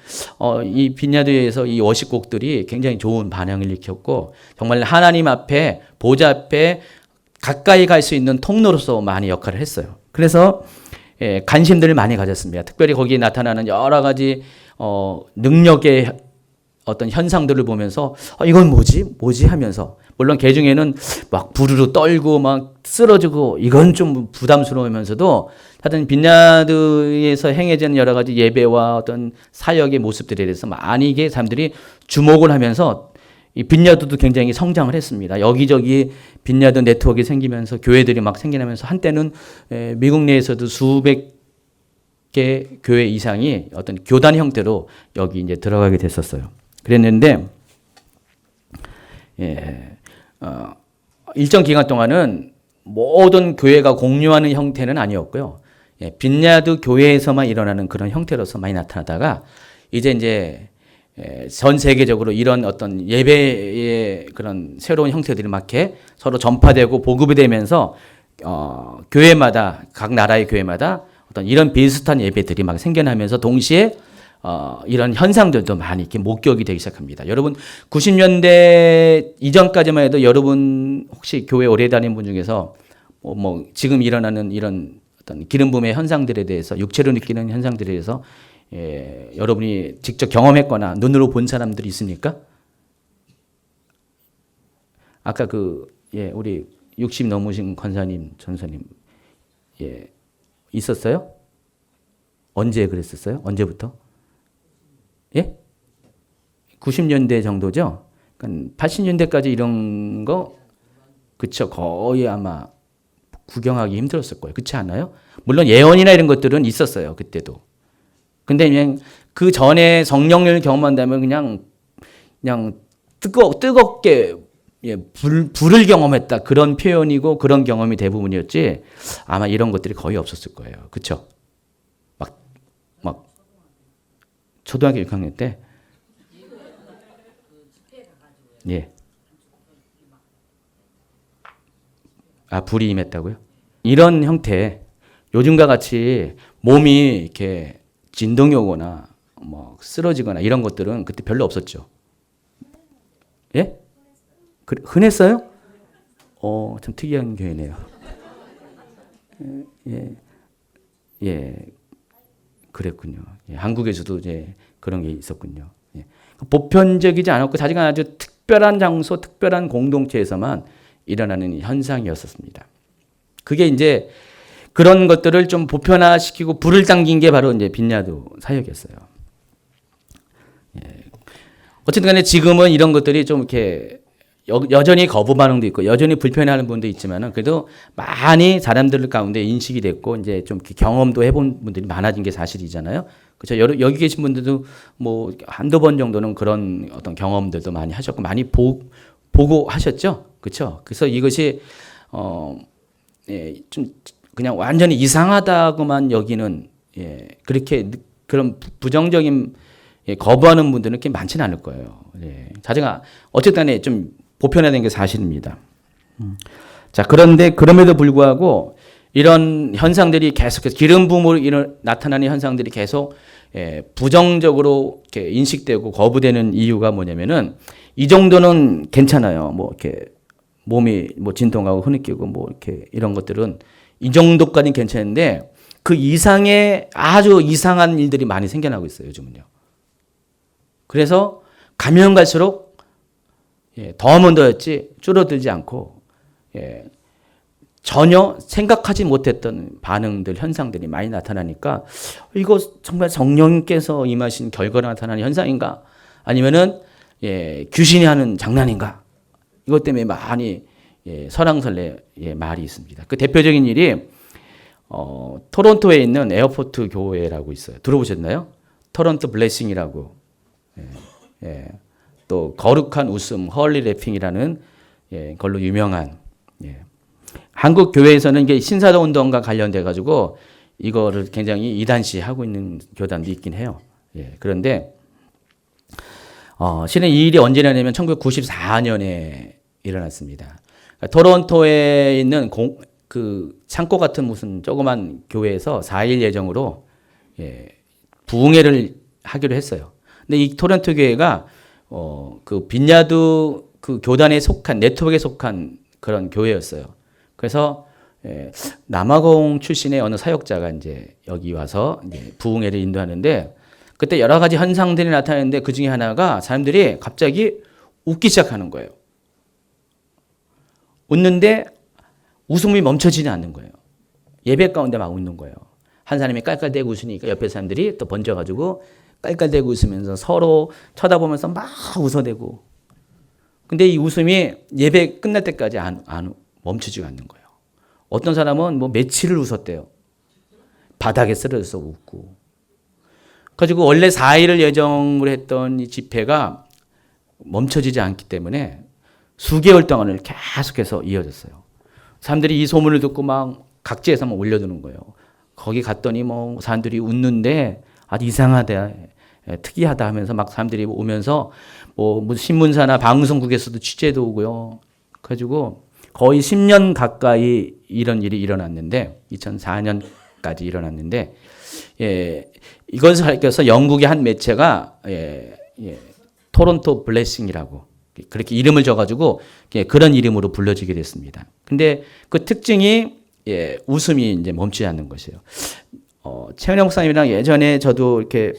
이 빈야드에서 이 워십곡들이 굉장히 좋은 반응을 일으켰고 정말 하나님 앞에 보좌 앞에 가까이 갈 수 있는 통로로서 많이 역할을 했어요. 그래서 관심들을 많이 가졌습니다. 특별히 거기에 나타나는 여러 가지 능력의 어떤 현상들을 보면서 이건 뭐지 하면서 물론 개 중에는 막 부르르 떨고 막 쓰러지고 이건 좀 부담스러우면서도 하여튼 빈야드에서 행해지는 여러 가지 예배와 어떤 사역의 모습들에 대해서 많이 이게 사람들이 주목을 하면서 이 빈야드도 굉장히 성장을 했습니다. 여기저기 빈야드 네트워크가 생기면서 교회들이 막 생겨나면서 한때는 미국 내에서도 수백 개 교회 이상이 어떤 교단 형태로 여기 이제 들어가게 됐었어요. 그랬는데 일정 기간 동안은 모든 교회가 공유하는 형태는 아니었고요. 빈야드 교회에서만 일어나는 그런 형태로서 많이 나타나다가 이제 전 세계적으로 이런 어떤 예배의 그런 새로운 형태들이 막 이렇게 서로 전파되고 보급이 되면서 교회마다 각 나라의 교회마다 어떤 이런 비슷한 예배들이 막 생겨나면서 동시에 이런 현상들도 많이 이렇게 목격이 되기 시작합니다. 여러분 90년대 이전까지만 해도 여러분 혹시 교회 오래 다닌 분 중에서 뭐 지금 일어나는 이런 어떤 기름 부음의 현상들에 대해서 육체로 느끼는 현상들에 대해서 여러분이 직접 경험했거나 눈으로 본 사람들이 있습니까? 아까 우리 60 넘으신 권사님, 전사님 있었어요? 언제 그랬었어요? 언제부터? 90년대 정도죠? 그러니까 80년대까지 이런 거, 그쵸. 거의 아마 구경하기 힘들었을 거예요. 그렇지 않아요? 물론 예언이나 이런 것들은 있었어요. 그때도. 근데 그냥 그 전에 성령을 경험한다면 그냥 뜨겁게 불을 경험했다. 그런 표현이고 그런 경험이 대부분이었지 아마 이런 것들이 거의 없었을 거예요. 그쵸? 막 초등학교 6학년 때 불이 임했다고요? 이런 형태, 요즘과 같이 몸이 이렇게 진동이 오거나 뭐 쓰러지거나 이런 것들은 그때 별로 없었죠. 흔했어요? 참 특이한 교회네요. 그랬군요. 한국에서도 이제 그런 게 있었군요. 보편적이지 않았고 자기가 아주 특별한 장소, 특별한 공동체에서만 일어나는 현상이었었습니다. 그게 이제 그런 것들을 좀 보편화시키고 불을 당긴 게 바로 이제 빈야드 사역이었어요. 어쨌든 간에 지금은 이런 것들이 좀 이렇게 여전히 거부 반응도 있고 여전히 불편해하는 분도 있지만은 그래도 많이 사람들 가운데 인식이 됐고 이제 좀 경험도 해본 분들이 많아진 게 사실이잖아요. 그렇죠. 여기 계신 분들도 뭐 한두 번 정도는 그런 어떤 경험들도 많이 하셨고 많이 보고 하셨죠. 그렇죠. 그래서 이것이 좀 그냥 완전히 이상하다고만 여기는 그렇게 그런 부정적인 거부하는 분들은 그렇게 많지는 않을 거예요. 자제가 어쨌든 간에 좀 보편화된 게 사실입니다. 자, 그런데 그럼에도 불구하고 이런 현상들이 계속해서 기름 부음으로 나타나는 현상들이 계속 부정적으로 이렇게 인식되고 거부되는 이유가 뭐냐면은 이 정도는 괜찮아요. 뭐 이렇게 몸이 뭐 진동하고 흐느끼고 뭐 이렇게 이런 것들은 이 정도까지는 괜찮은데 그 이상의 아주 이상한 일들이 많이 생겨나고 있어요. 요즘은요. 그래서 가면 갈수록 더 하면 더였지 줄어들지 않고 전혀 생각하지 못했던 반응들, 현상들이 많이 나타나니까 이거 정말 성령께서 임하신 결과로 나타나는 현상인가? 아니면은 귀신이 하는 장난인가? 이것 때문에 많이 설왕설래 말이 있습니다. 그 대표적인 일이 토론토에 있는 에어포트 교회라고 있어요. 들어보셨나요? 토론토 블레싱이라고. 또 거룩한 웃음, 헐리 래핑이라는 걸로 유명한 한국 교회에서는 이게 신사도 운동과 관련돼 가지고 이거를 굉장히 이단시하고 있는 교단도 있긴 해요. 그런데 실은 이 일이 언제 일어나냐면 1994년에 일어났습니다. 그러니까 토론토에 있는 그 창고 같은 무슨 조그만 교회에서 4일 예정으로 부흥회를 하기로 했어요. 근데 이 토론토 교회가 그 빈야드 그 교단에 속한 네트워크에 속한 그런 교회였어요. 그래서 남아공 출신의 어느 사역자가 이제 여기 와서 이제 부흥회를 인도하는데 그때 여러 가지 현상들이 나타나는데 그 중에 하나가 사람들이 갑자기 웃기 시작하는 거예요. 웃는데 웃음이 멈춰지지 않는 거예요. 예배 가운데 막 웃는 거예요. 한 사람이 깔깔대고 웃으니까 옆에 사람들이 또 번져가지고 깔깔대고 웃으면서 서로 쳐다보면서 막 웃어대고. 근데 이 웃음이 예배 끝날 때까지 안 멈추지가 않는 거예요. 어떤 사람은 뭐 며칠을 웃었대요. 바닥에 쓰러져서 웃고. 가지고 원래 4일을 예정을 했던 이 집회가 멈춰지지 않기 때문에 수개월 동안을 계속해서 이어졌어요. 사람들이 이 소문을 듣고 막 각지에서 막 올려두는 거예요. 거기 갔더니 뭐 사람들이 웃는데 아주 이상하다, 특이하다 하면서 막 사람들이 오면서 뭐 신문사나 방송국에서도 취재도 오고요. 그래가지고 거의 10년 가까이 이런 일이 일어났는데 2004년까지 일어났는데 이것을 밝혀서 영국의 한 매체가 토론토 블레싱이라고 그렇게 이름을 줘가지고 그런 이름으로 불려지게 됐습니다. 근데 그 특징이 웃음이 이제 멈추지 않는 것이에요. 최은영 목사님이랑 예전에 저도 이렇게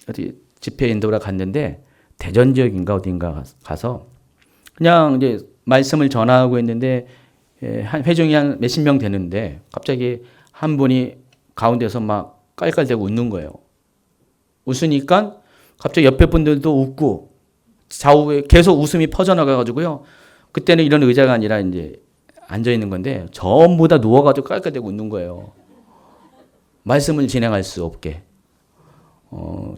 어디 집회 인도를 갔는데 대전 지역인가 어딘가 가서 그냥 이제 말씀을 전하고 있는데 한 회중이 한 몇십 명 되는데 갑자기 한 분이 가운데서 막 깔깔대고 웃는 거예요. 웃으니까 갑자기 옆에 분들도 웃고 좌우에 계속 웃음이 퍼져나가가지고요. 그때는 이런 의자가 아니라 이제 앉아 있는 건데 전부 다 누워가지고 깔깔대고 웃는 거예요. 말씀을 진행할 수 없게.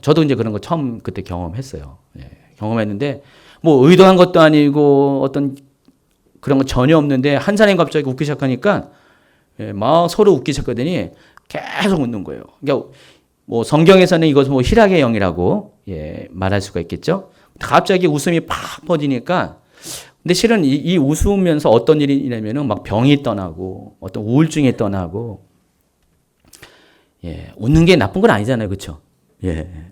저도 이제 그런 거 처음 그때 경험했어요. 경험했는데 뭐 의도한 것도 아니고 어떤 그런 거 전혀 없는데 한 사람이 갑자기 웃기 시작하니까 막 서로 웃기 시작하더니 계속 웃는 거예요. 그러니까 뭐 성경에서는 이것을 뭐 희락의 영이라고 말할 수가 있겠죠. 갑자기 웃음이 팍 퍼지니까 근데 실은 이 웃으면서 어떤 일이 있냐면은 막 병이 떠나고 어떤 우울증이 떠나고 웃는 게 나쁜 건 아니잖아요. 그렇죠?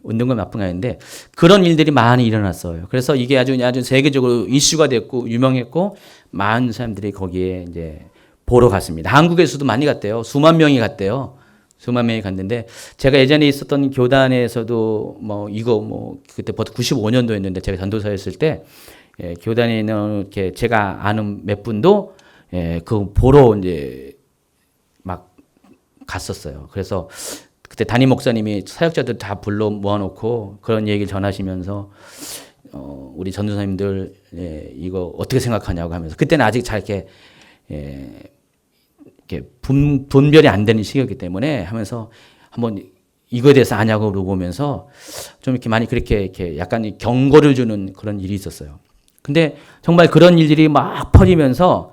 웃는 건 나쁜 건 아닌데 그런 일들이 많이 일어났어요. 그래서 이게 아주 세계적으로 이슈가 됐고 유명했고 많은 사람들이 거기에 이제 보러 갔습니다. 한국에서도 많이 갔대요. 수만 명이 갔대요. 수만 명이 갔는데 제가 예전에 있었던 교단에서도 뭐 이거 뭐 그때 벌써 95년도였는데 제가 전도사였을 때 교단에 있는 이렇게 제가 아는 몇 분도 그 보러 이제 막 갔었어요. 그래서 그때 담임 목사님이 사역자들 다 불러 모아놓고 그런 얘기를 전하시면서 우리 전도사님들 이거 어떻게 생각하냐고 하면서 그때는 아직 잘 이렇게 분별이 안 되는 시기였기 때문에 하면서 한번 이거에 대해서 아냐고 물어보면서 좀 이렇게 많이 그렇게 이렇게 약간 경고를 주는 그런 일이 있었어요. 근데 정말 그런 일들이 막 퍼지면서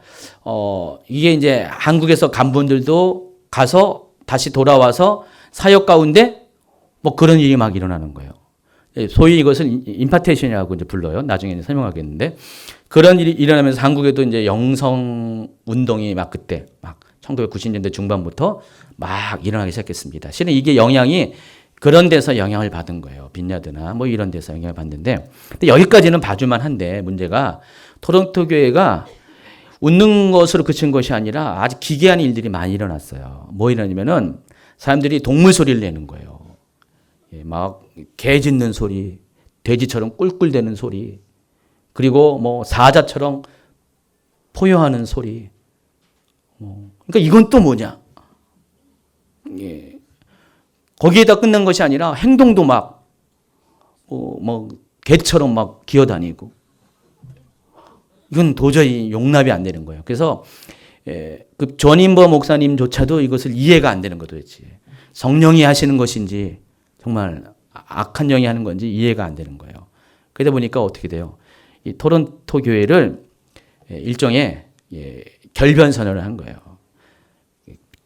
이게 이제 한국에서 간 분들도 가서 다시 돌아와서 사역 가운데 뭐 그런 일이 막 일어나는 거예요. 소위 이것을 임파테이션이라고 이제 불러요. 나중에는 설명하겠는데 그런 일이 일어나면서 한국에도 이제 영성 운동이 막 그때 막 1990년대 중반부터 막 일어나기 시작했습니다. 실은 이게 영향이 그런 데서 영향을 받은 거예요. 빈야드나 뭐 이런 데서 영향을 받는데 근데 여기까지는 봐주만 한데 문제가 토론토 교회가 웃는 것으로 그친 것이 아니라 아주 기괴한 일들이 많이 일어났어요. 뭐 일어나냐면은 사람들이 동물 소리를 내는 거예요. 막 개 짖는 소리, 돼지처럼 꿀꿀대는 소리, 그리고 뭐 사자처럼 포효하는 소리. 그러니까 이건 또 뭐냐? 거기에다 끝난 것이 아니라 행동도 막 뭐 개처럼 막 기어다니고 이건 도저히 용납이 안 되는 거예요. 그래서 그 전인보 목사님조차도 이것을 이해가 안 되는 거죠. 도대체 성령이 하시는 것인지 정말 악한 영이 하는 건지 이해가 안 되는 거예요. 그러다 보니까 어떻게 돼요? 이 토론토 교회를 일종의 결변 선언을 한 거예요.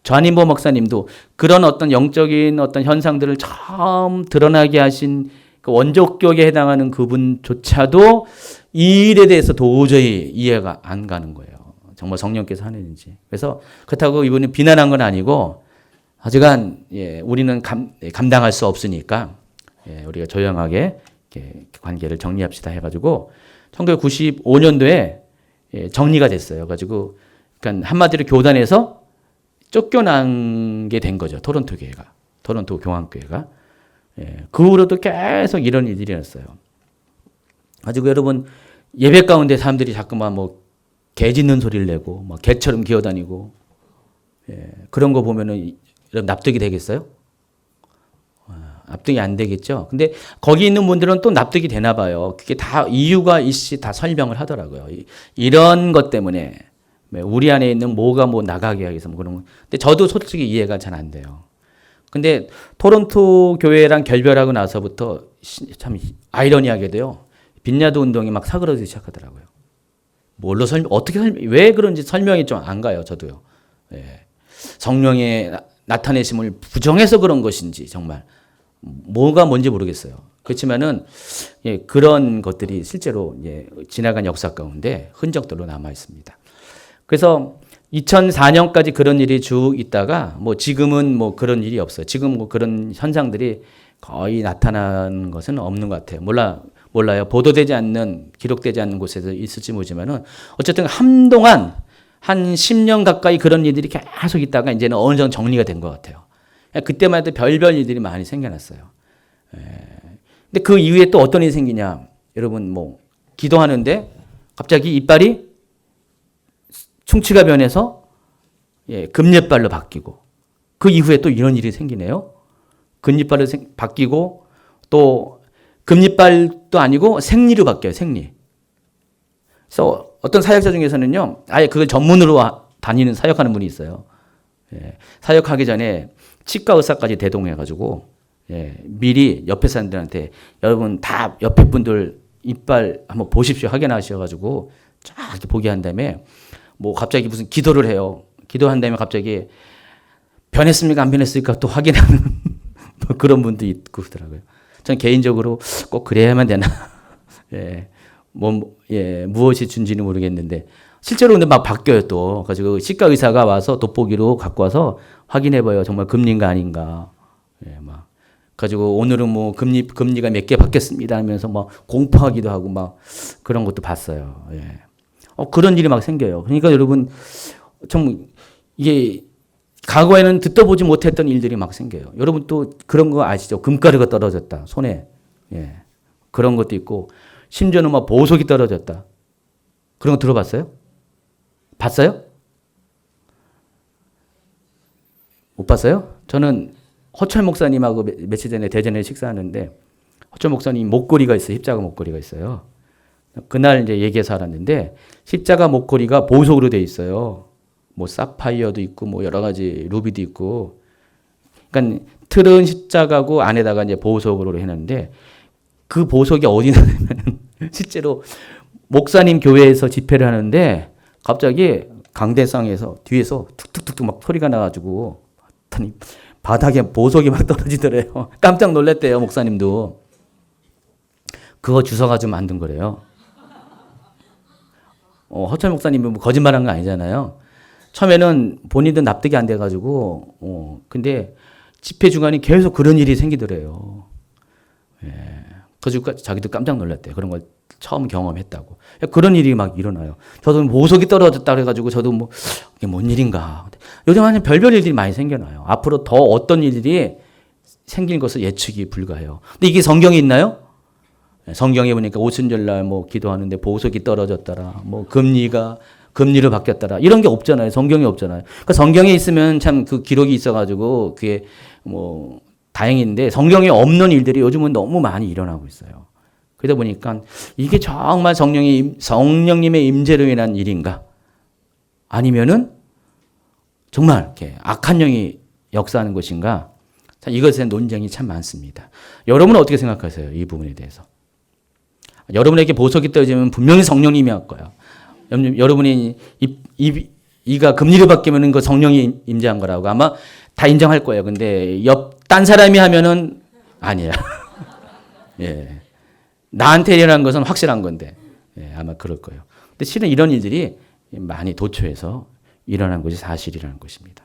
전인보 목사님도 그런 어떤 영적인 어떤 현상들을 처음 드러나게 하신 그 원조격에 해당하는 그분조차도 이 일에 대해서 도저히 이해가 안 가는 거예요. 정말 성령께서 하는지. 그래서 그렇다고 이분이 비난한 건 아니고 하지만 우리는 감당할 수 없으니까 우리가 조용하게 관계를 정리합시다 해가지고 1995년도에 정리가 됐어요. 가지고 그러니까 한마디로 교단에서 쫓겨난 게 된 거죠. 토론토 교회가. 토론토 교황교회가. 그 후로도 계속 이런 일들이 일어났어요. 가지고 여러분 예배 가운데 사람들이 자꾸만 뭐 개 짖는 소리를 내고 막 개처럼 기어다니고 그런 거 보면은 여러분 납득이 되겠어요? 납득이 안 되겠죠. 근데 거기 있는 분들은 또 납득이 되나 봐요. 그게 다 이유가 있이 다 설명을 하더라고요. 이런 것 때문에 우리 안에 있는 뭐가 뭐 나가게 하기 위해서 뭐 그런 거. 근데 저도 솔직히 이해가 잘 안 돼요. 근데 토론토 교회랑 결별하고 나서부터 참 아이러니하게도요. 빈야드 운동이 막 사그러지기 시작하더라고요. 뭘로 왜 그런지 설명이 좀 안 가요. 저도요. 성령의 나타내심을 부정해서 그런 것인지 정말 뭐가 뭔지 모르겠어요. 그렇지만은 그런 것들이 실제로 지나간 역사 가운데 흔적들로 남아 있습니다. 그래서 2004년까지 그런 일이 쭉 있다가 뭐 지금은 뭐 그런 일이 없어요. 지금 뭐 그런 현상들이 거의 나타나는 것은 없는 것 같아요. 몰라요. 보도되지 않는, 기록되지 않는 곳에서 있을지 모르지만은 어쨌든 한동안 한 10년 가까이 그런 일들이 계속 있다가 이제는 어느 정도 정리가 된 것 같아요. 그때만 해도 별별 일들이 많이 생겨났어요. 근데 그 이후에 또 어떤 일이 생기냐. 여러분 뭐 기도하는데 갑자기 이빨이 충치가 변해서 금예빨로 바뀌고 그 이후에 또 이런 일이 생기네요. 금예빨로 바뀌고 또 금리빨도 아니고 생리로 바뀌어요. 생리. 그래서 어떤 사역자 중에서는요. 아예 그걸 전문으로 다니는 사역하는 분이 있어요. 사역하기 전에 치과 의사까지 대동해가지고 미리 옆에 사람들한테 여러분 다 옆에 분들 이빨 한번 보십시오. 확인하셔가지고 쫙 이렇게 보게 한 다음에 뭐 갑자기 무슨 기도를 해요. 기도한 다음에 갑자기 변했습니까? 안 변했습니까? 또 확인하는 뭐 그런 분도 있고 그러더라고요. 전 개인적으로 꼭 그래야만 되나. 무엇이 준지는 모르겠는데 실제로 근데 막 바뀌어요 또. 가지고 치과 의사가 와서 돋보기로 갖고 와서 확인해봐요. 정말 금리인가 아닌가. 막 가지고 오늘은 뭐 금리가 몇 개 바뀌었습니다 하면서 막 공포하기도 하고 막 그런 것도 봤어요. 그런 일이 막 생겨요. 그러니까 여러분 좀 이게 과거에는 듣도 보지 못했던 일들이 막 생겨요. 여러분 또 그런 거 아시죠? 금가루가 떨어졌다 손에. 그런 것도 있고 심지어는 막 보석이 떨어졌다. 그런 거 들어봤어요? 봤어요? 못 봤어요? 저는 허철 목사님하고 며칠 전에 대전에 식사하는데 허철 목사님 목걸이가 있어요. 십자가 목걸이가 있어요. 그날 이제 얘기해서 알았는데 십자가 목걸이가 보석으로 돼 있어요. 뭐 사파이어도 있고 뭐 여러 가지 루비도 있고. 그러니까 틀은 십자가고 안에다가 이제 보석으로 해놨는데 그 보석이 어디 나냐면 실제로 목사님 교회에서 집회를 하는데 갑자기 강대상에서 뒤에서 툭툭툭툭 막 소리가 나가지고 봤더니 바닥에 보석이 막 떨어지더래요. 깜짝 놀랐대요 목사님도. 그거 주워가지고 만든 거래요. 허철 목사님이 뭐 거짓말한 거 아니잖아요. 처음에는 본인도 납득이 안 돼가지고 근데 집회 중간에 계속 그런 일이 생기더래요. 그래서 자기도 깜짝 놀랐대요. 그런 걸 처음 경험했다고. 그런 일이 막 일어나요. 저도 보석이 떨어졌다 그래가지고 저도 뭐 이게 뭔 일인가. 요즘 하는 별별 일들이 많이 생겨나요. 앞으로 더 어떤 일들이 생길 것을 예측이 불가해요. 근데 이게 성경에 있나요? 성경에 보니까 오순절날 뭐 기도하는데 보석이 떨어졌더라. 뭐 금리로 바뀌었더라. 이런 게 없잖아요. 성경에 없잖아요. 그러니까 성경에 있으면 참 그 기록이 있어가지고 그게 뭐 다행인데 성경에 없는 일들이 요즘은 너무 많이 일어나고 있어요. 그러다 보니까 이게 정말 성령님의 임재로 인한 일인가? 아니면은 정말 이렇게 악한 영이 역사하는 것인가? 이것에 대한 논쟁이 참 많습니다. 여러분은 어떻게 생각하세요? 이 부분에 대해서. 여러분에게 보석이 떨어지면 분명히 성령님이 할 거야. 여러분이 이가 금리로 바뀌면 그 성령이 임재한 거라고 아마 다 인정할 거예요. 근데 딴 사람이 하면은 아니야. 예. 나한테 일어난 것은 확실한 건데 예, 아마 그럴 거예요. 근데 실은 이런 일들이 많이 도처에서 일어난 것이 사실이라는 것입니다.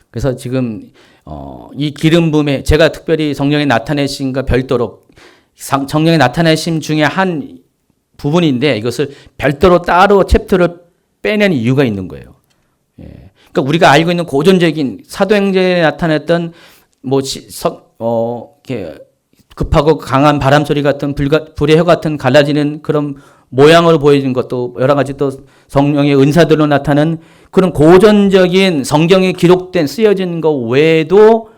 그래서 지금 이 기름 부음에 제가 특별히 성령의 나타내심과 별도로 성령의 나타내심 중에 한 부분인데 이것을 별도로 따로 챕터를 빼낸 이유가 있는 거예요. 예. 그러니까 우리가 알고 있는 고전적인 사도행전에 나타났던 이렇게 급하고 강한 바람 소리 같은 불의 혀 같은 갈라지는 그런 모양으로 보여진 것도 여러 가지 또 성령의 은사들로 나타나는 그런 고전적인 성경에 기록된 쓰여진 것 외에도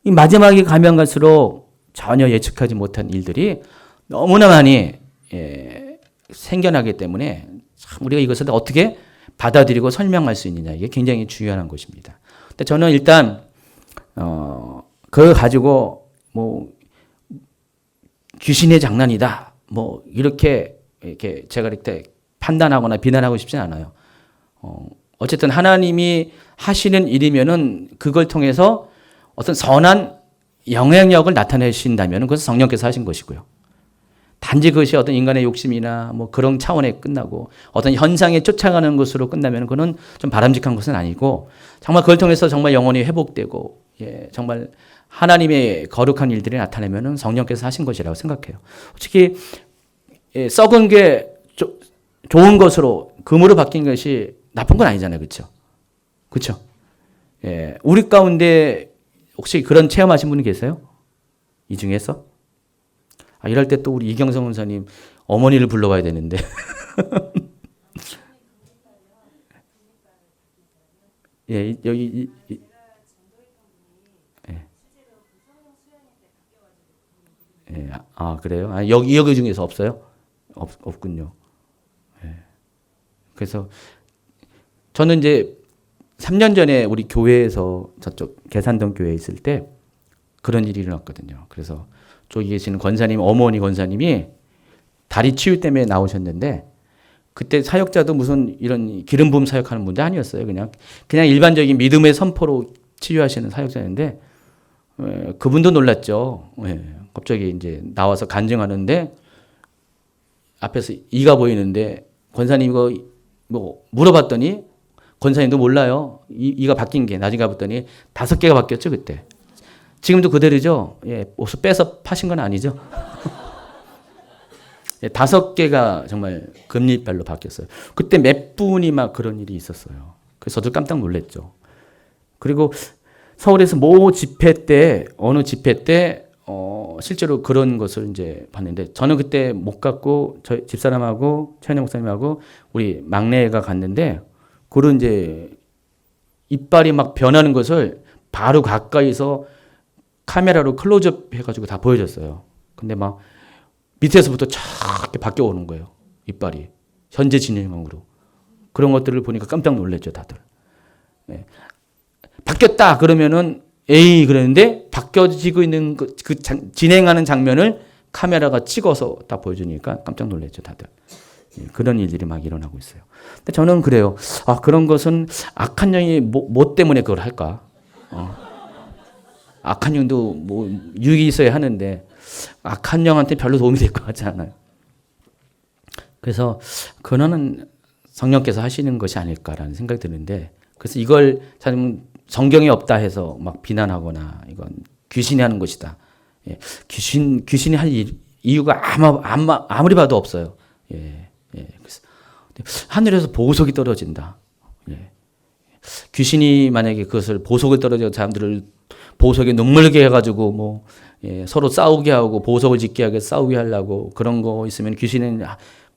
이 마지막에 가면 갈수록 전혀 예측하지 못한 일들이 너무나 많이 생겨나기 때문에 참 우리가 이것을 어떻게 받아들이고 설명할 수 있느냐 이게 굉장히 중요한 것입니다. 근데 저는 일단 그걸 가지고 귀신의 장난이다 이렇게 제가 이렇게 판단하거나 비난하고 싶진 않아요. 어쨌든 하나님이 하시는 일이면은 그걸 통해서 어떤 선한 영향력을 나타내신다면 그것은 성령께서 하신 것이고요. 단지 그것이 어떤 인간의 욕심이나 그런 차원에 끝나고 어떤 현상에 쫓아가는 것으로 끝나면 그건 좀 바람직한 것은 아니고 정말 그걸 통해서 정말 영혼이 회복되고 정말 하나님의 거룩한 일들이 나타나면 성령께서 하신 것이라고 생각해요. 솔직히 썩은 게 좋은 것으로 금으로 바뀐 것이 나쁜 건 아니잖아요. 그렇죠? 그렇죠? 우리 가운데 혹시 그런 체험하신 분이 계세요? 이 중에서? 이럴 때 또 우리 이경성 원사님 어머니를 불러봐야 되는데. 여기 그래요? 여기 중에서 없어요? 없군요. 그래서 저는 이제 3년 전에 우리 교회에서 저쪽 계산동 교회에 있을 때 그런 일이 일어났거든요. 그래서 저기 계시는 권사님, 어머니 권사님이 다리 치유 때문에 나오셨는데 그때 사역자도 무슨 이런 기름 부음 사역하는 분도 아니었어요. 그냥 일반적인 믿음의 선포로 치유하시는 사역자인데 그분도 놀랐죠. 갑자기 이제 나와서 간증하는데 앞에서 이가 보이는데 권사님 이거 물어봤더니 권사님도 몰라요. 이가 바뀐 게 나중에 가봤더니 5개가 바뀌었죠 그때. 지금도 그대로죠. 옷을 빼서 파신 건 아니죠. 5개가 정말 금리빨로 바뀌었어요. 그때 몇 분이 막 그런 일이 있었어요. 그래서 저도 깜짝 놀랐죠. 그리고 서울에서 어느 집회 때 실제로 그런 것을 이제 봤는데 저는 그때 못 갔고 저희 집사람하고 최현영 목사님하고 우리 막내가 갔는데 그런 이제 이빨이 막 변하는 것을 바로 가까이서 카메라로 클로즈업 해가지고 다 보여줬어요. 근데 막 밑에서부터 쫙 이렇게 바뀌어 오는 거예요. 이빨이. 현재 진행형으로. 그런 것들을 보니까 깜짝 놀랐죠, 다들. 바뀌었다! 그러면은, 에이, 그랬는데, 바뀌어지고 있는 진행하는 장면을 카메라가 찍어서 딱 보여주니까 깜짝 놀랐죠, 다들. 그런 일들이 막 일어나고 있어요. 근데 저는 그래요. 그런 것은 악한 영이 뭐 때문에 그걸 할까? 악한 영도 유익이 있어야 하는데 악한 영한테 별로 도움이 될 것 같지 않아요. 그래서 그거는 성령께서 하시는 것이 아닐까라는 생각이 드는데 그래서 이걸 참 성경에 없다 해서 막 비난하거나 이건 귀신이 하는 것이다. 귀신이 할 이유가 아무리 봐도 없어요. 그래서 하늘에서 보석이 떨어진다. 귀신이 만약에 그것을 보석을 떨어져 사람들을 보석에 눈물게 해가지고 서로 싸우게 하고 보석을 짓게 하게 싸우게 하려고 그런 거 있으면 귀신은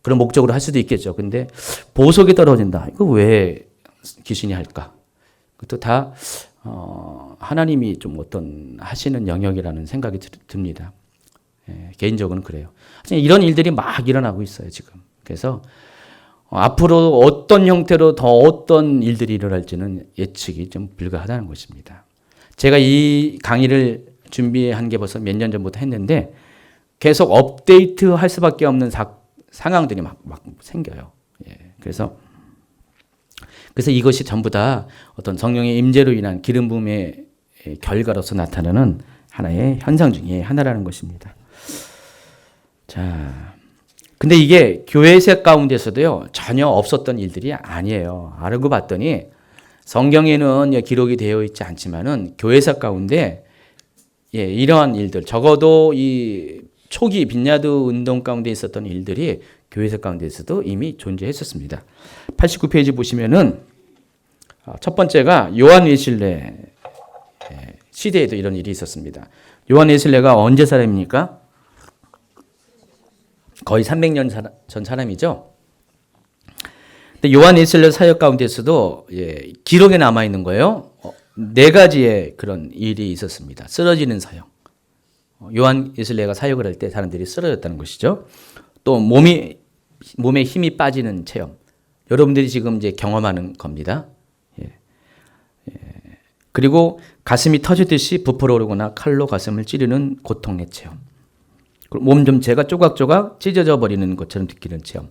그런 목적으로 할 수도 있겠죠. 근데 보석이 떨어진다. 이거 왜 귀신이 할까? 그것도 다 하나님이 좀 어떤 하시는 영역이라는 생각이 듭니다. 개인적으로는 그래요. 이런 일들이 막 일어나고 있어요, 지금. 그래서 앞으로 어떤 형태로 더 어떤 일들이 일어날지는 예측이 좀 불가하다는 것입니다. 제가 이 강의를 준비한 게 벌써 몇 년 전부터 했는데 계속 업데이트 할 수밖에 없는 상황들이 막 생겨요. 그래서 이것이 전부 다 어떤 성령의 임재로 인한 기름 부음의 결과로서 나타나는 하나의 현상 중에 하나라는 것입니다. 자, 근데 이게 교회색 가운데서도요, 전혀 없었던 일들이 아니에요. 알고 봤더니 성경에는 기록이 되어 있지 않지만은 교회색 가운데 이러한 일들, 적어도 이 초기 빈야드 운동 가운데 있었던 일들이 교회색 가운데서도 이미 존재했었습니다. 89페이지 보시면은 첫 번째가 요한 웨슬레 시대에도 이런 일이 있었습니다. 요한 웨슬레가 언제 사람입니까? 거의 300년 전 사람이죠. 근데 요한 웨슬레 사역 가운데서도 기록에 남아 있는 거예요. 네 가지의 그런 일이 있었습니다. 쓰러지는 사역. 요한 웨슬레가 사역을 할 때 사람들이 쓰러졌다는 것이죠. 또 몸에 힘이 빠지는 체험. 여러분들이 지금 이제 경험하는 겁니다. 그리고 가슴이 터지듯이 부풀어 오르거나 칼로 가슴을 찌르는 고통의 체험. 몸 전체가 조각조각 찢어져 버리는 것처럼 느끼는 체험.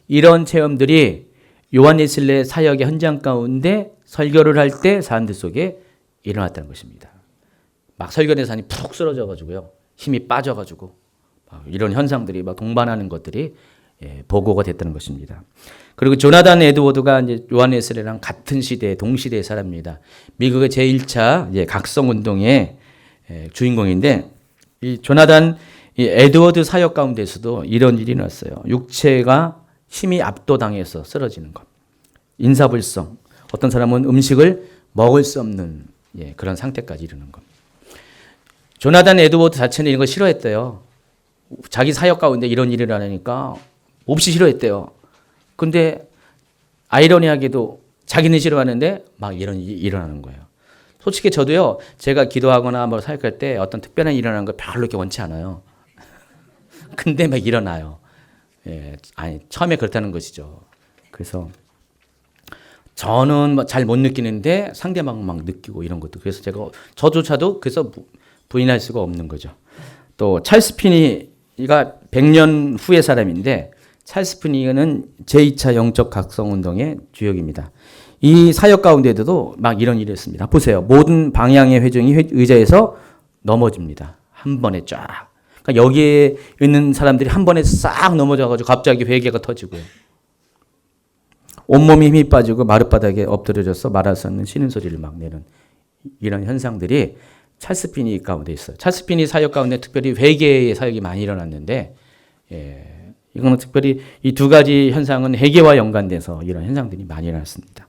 이런 체험들이 요한 웨슬레 사역의 현장 가운데 설교를 할 때 사람들 속에 일어났다는 것입니다. 막 설교하는 사람이 푹 쓰러져 가지고요. 힘이 빠져 가지고 이런 현상들이 막 동반하는 것들이 보고가 됐다는 것입니다. 그리고 조나단 에드워드가 이제 요한 웨슬레랑 같은 시대, 동시대의 사람입니다. 미국의 제1차 각성 운동의 주인공인데 이 조나단 에드워드 사역 가운데서도 이런 일이 났어요. 육체가 힘이 압도당해서 쓰러지는 것. 인사불성. 어떤 사람은 음식을 먹을 수 없는 그런 상태까지 이르는 것. 조나단 에드워드 자체는 이런 거 싫어했대요. 자기 사역 가운데 이런 일을 하니까 몹시 싫어했대요. 근데 아이러니하게도 자기는 싫어하는데 막 이런 일이 일어나는 거예요. 솔직히 저도요, 제가 기도하거나 뭐 사역할 때 어떤 특별한 일이 일어나는 걸 별로 이렇게 원치 않아요. 근데 막 일어나요. 아니, 처음에 그렇다는 것이죠. 그래서 저는 잘 못 느끼는데 상대방은 막 느끼고 이런 것도. 그래서 저조차도 그래서 부인할 수가 없는 거죠. 또 찰스 피니가 100년 후의 사람인데 찰스 피니는 제2차 영적 각성 운동의 주역입니다. 이 사역 가운데도 막 이런 일이 있습니다. 보세요. 모든 방향의 회중이 의자에서 넘어집니다. 한 번에 쫙. 그러니까 여기에 있는 사람들이 한 번에 싹 넘어져가지고 갑자기 회개가 터지고요. 온몸이 힘이 빠지고 마룻바닥에 엎드려져서 말할 수 없는 쉬는 소리를 막 내는 이런 현상들이 찰스 피니 가운데 있어요. 찰스 피니 사역 가운데 특별히 회개의 사역이 많이 일어났는데 이거는 특별히 이 두 가지 현상은 회개와 연관돼서 이런 현상들이 많이 일어났습니다.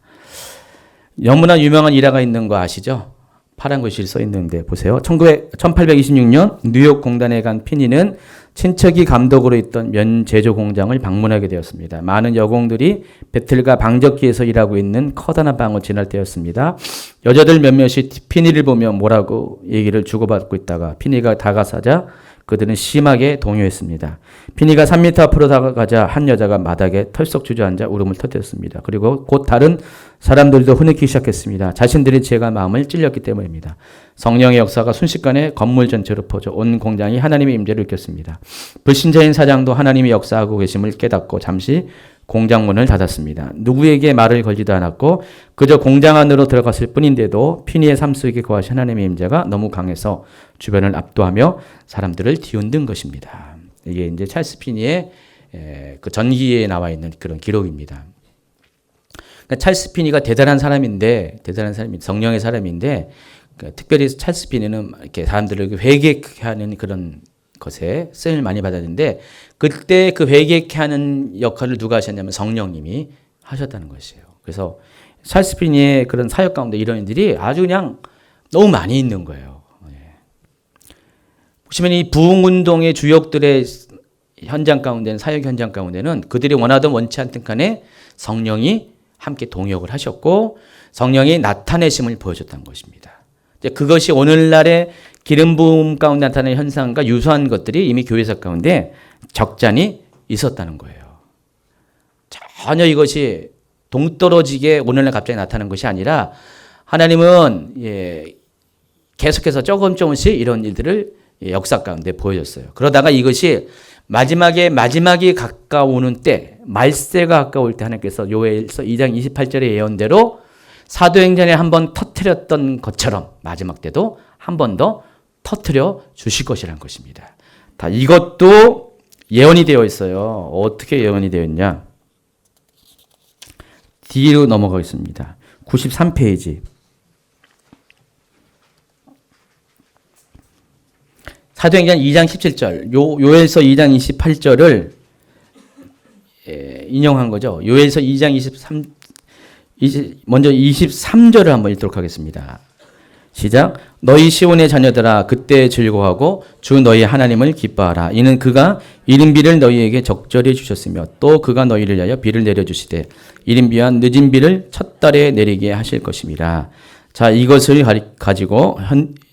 너무나 유명한 일화가 있는 거 아시죠? 파란 글씨를 써 있는데 보세요. 1826년 뉴욕 공단에 간 피니는 친척이 감독으로 있던 면 제조 공장을 방문하게 되었습니다. 많은 여공들이 배틀과 방적기에서 일하고 있는 커다란 방을 지날 때였습니다. 여자들 몇몇이 피니를 보며 뭐라고 얘기를 주고받고 있다가 피니가 다가서자 그들은 심하게 동요했습니다. 피니가 3m 앞으로 다가가자 한 여자가 마당에 털썩 주저앉아 울음을 터뜨렸습니다. 그리고 곧 다른 사람들도 흐느끼기 시작했습니다. 자신들의 죄가 마음을 찔렸기 때문입니다. 성령의 역사가 순식간에 건물 전체로 퍼져 온 공장이 하나님의 임재를 느꼈습니다. 불신자인 사장도 하나님이 역사하고 계심을 깨닫고 잠시 공장 문을 닫았습니다. 누구에게 말을 걸지도 않았고 그저 공장 안으로 들어갔을 뿐인데도 피니의 삶 속에 거하신 하나님의 임재가 너무 강해서 주변을 압도하며 사람들을 뒤흔든 것입니다. 이게 이제 찰스 피니의 그 전기에 나와 있는 그런 기록입니다. 그러니까 찰스 피니가 대단한 사람인데 성령의 사람인데 특별히 찰스 피니는 이렇게 사람들을 회개케 하는 그런 것에 쓰임을 많이 받았는데 그때 그 회개케 하는 역할을 누가 하셨냐면 성령님이 하셨다는 것이에요. 그래서 찰스 피니의 그런 사역 가운데 이런 일들이 아주 그냥 너무 많이 있는 거예요. 보시면 이 부흥운동의 주역들의 현장 가운데는 사역 현장 가운데는 그들이 원하든 원치 않든 간에 성령이 함께 동역을 하셨고 성령이 나타내심을 보여줬다는 것입니다. 그것이 오늘날의 기름 부음 가운데 나타나는 현상과 유사한 것들이 이미 교회사 가운데 적잖이 있었다는 거예요. 전혀 이것이 동떨어지게 오늘날 갑자기 나타나는 것이 아니라 하나님은 계속해서 조금씩 이런 일들을 역사 가운데 보여줬어요. 그러다가 이것이 마지막이 가까우는 때, 말세가 가까울 때 하나님께서 요엘서 2장 28절의 예언대로 사도행전에 한번 터뜨렸던 것처럼 마지막 때도 한 번 더 터뜨려 주실 것이라는 것입니다. 다 이것도 예언이 되어 있어요. 어떻게 예언이 되어 있냐? 뒤로 넘어가겠습니다. 93페이지. 사도행전 2장 17절, 요엘서 2장 28절을 인용한 거죠. 요엘서 2장 먼저 23절을 한번 읽도록 하겠습니다. 시작. 너희 시온의 자녀들아 그때 즐거워하고 주 너희 하나님을 기뻐하라. 이는 그가 이른비를 너희에게 적절히 주셨으며 또 그가 너희를 위하여 비를 내려주시되 이른비와 늦은 비를 첫 달에 내리게 하실 것입니다. 자, 이것을 가지고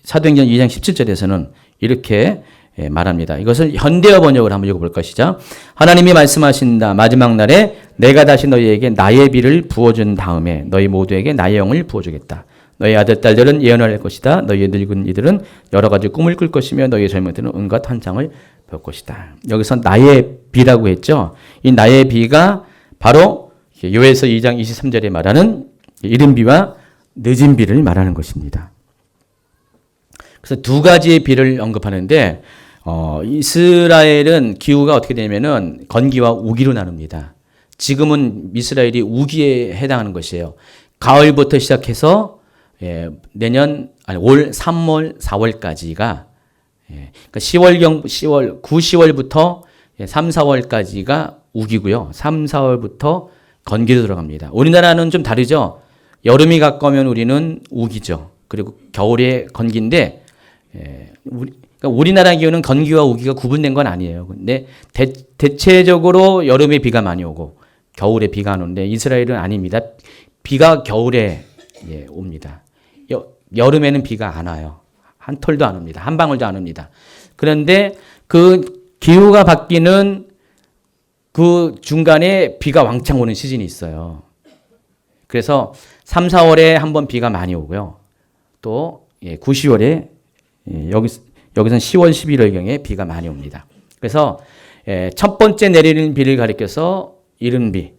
사도행전 2장 17절에서는 이렇게 말합니다. 이것을 현대어 번역을 한번 읽어볼 것이죠. 하나님이 말씀하신다. 마지막 날에 내가 다시 너희에게 나의 비를 부어준 다음에 너희 모두에게 나의 영을 부어주겠다. 너희 아들, 딸들은 예언을 할 것이다. 너희의 늙은 이들은 여러 가지 꿈을 꿀 것이며 너희의 젊은이들은 온갖 환상을 볼 것이다. 여기서 나의 비라고 했죠. 이 나의 비가 바로 요엘서 2장 23절에 말하는 이른 비와 늦은 비를 말하는 것입니다. 그래서 두 가지의 비를 언급하는데 이스라엘은 기후가 어떻게 되냐면은 건기와 우기로 나눕니다. 지금은 이스라엘이 우기에 해당하는 것이에요. 가을부터 시작해서 내년 올 3월 4월까지가 그러니까 10월 9, 10월부터 3, 4월까지가 우기고요. 3, 4월부터 건기로 들어갑니다. 우리나라는 좀 다르죠. 여름이 가까우면 우리는 우기죠. 그리고 겨울에 건기인데 그러니까 우리나라 기후는 건기와 우기가 구분된 건 아니에요. 근데 대체적으로 여름에 비가 많이 오고 겨울에 비가 안 오는데 이스라엘은 아닙니다. 비가 겨울에 옵니다. 여름에는 비가 안 와요. 한 톨도 안 옵니다. 한 방울도 안 옵니다. 그런데 그 기후가 바뀌는 그 중간에 비가 왕창 오는 시즌이 있어요. 그래서 3, 4월에 한번 비가 많이 오고요. 또 9, 10월에 여기서는 10월, 11월경에 비가 많이 옵니다. 그래서 첫 번째 내리는 비를 가리켜서 이른 비,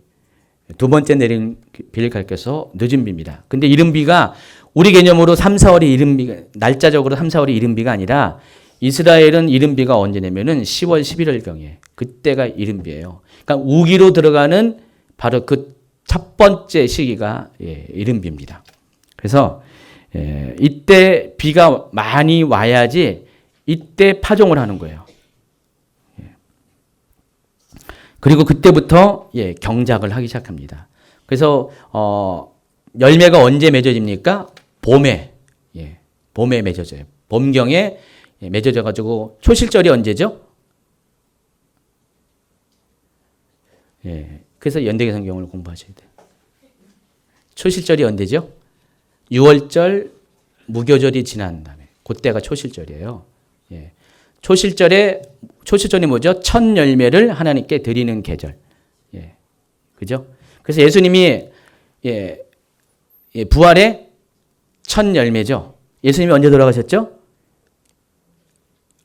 두 번째 내리는 비를 가리켜서 늦은 비입니다. 근데 이른 비가 우리 개념으로 3, 4월이 이른 비가, 날짜적으로 3, 4월이 이른 비가 아니라 이스라엘은 이른 비가 언제냐면은 10월, 11월경에 그때가 이른 비예요. 그러니까 우기로 들어가는 바로 그 첫 번째 시기가 이른 비입니다. 그래서 이때 비가 많이 와야지 이때 파종을 하는 거예요. 그리고 그때부터 경작을 하기 시작합니다. 그래서 열매가 언제 맺어집니까? 봄에 맺어져요. 봄경에 맺어져 가지고 초실절이 언제죠? 그래서 연대기 성경을 공부하셔야 돼요. 초실절이 언제죠? 6월절 무교절이 지난 다음에 그때가 초실절이에요. 초실절이 뭐죠? 첫 열매를 하나님께 드리는 계절. 그죠? 그래서 예수님이 부활의 첫 열매죠. 예수님이 언제 돌아가셨죠?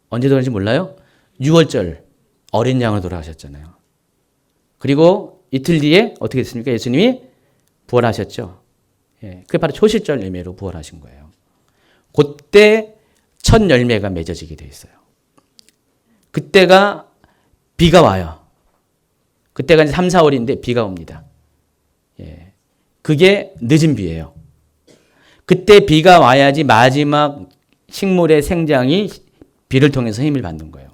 언제 돌아가신지 몰라요? 6월절 어린 양으로 돌아가셨잖아요. 그리고 이틀 뒤에 어떻게 됐습니까? 예수님이 부활하셨죠. 그게 바로 초실절 열매로 부활하신 거예요. 그때 첫 열매가 맺어지게 돼 있어요. 그때가 비가 와요. 그때가 이제 3, 4월인데 비가 옵니다. 그게 늦은 비예요. 그때 비가 와야지 마지막 식물의 생장이 비를 통해서 힘을 받는 거예요.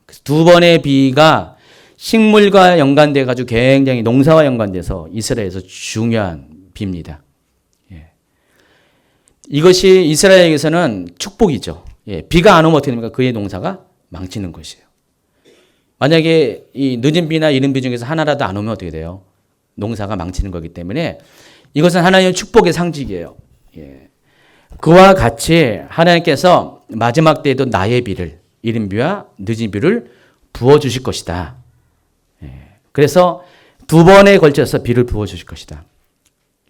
그래서 두 번의 비가 식물과 연관돼 가지고 굉장히 농사와 연관돼서 이스라엘에서 중요한 비입니다. 이것이 이스라엘에게서는 축복이죠. 비가 안 오면 어떻게 됩니까? 그의 농사가 망치는 것이에요. 만약에 이 늦은 비나 이른 비 중에서 하나라도 안 오면 어떻게 돼요? 농사가 망치는 거기 때문에 이것은 하나님의 축복의 상징이에요. 그와 같이 하나님께서 마지막 때에도 나의 비를, 이른 비와 늦은 비를 부어주실 것이다. 그래서 두 번에 걸쳐서 비를 부어주실 것이다.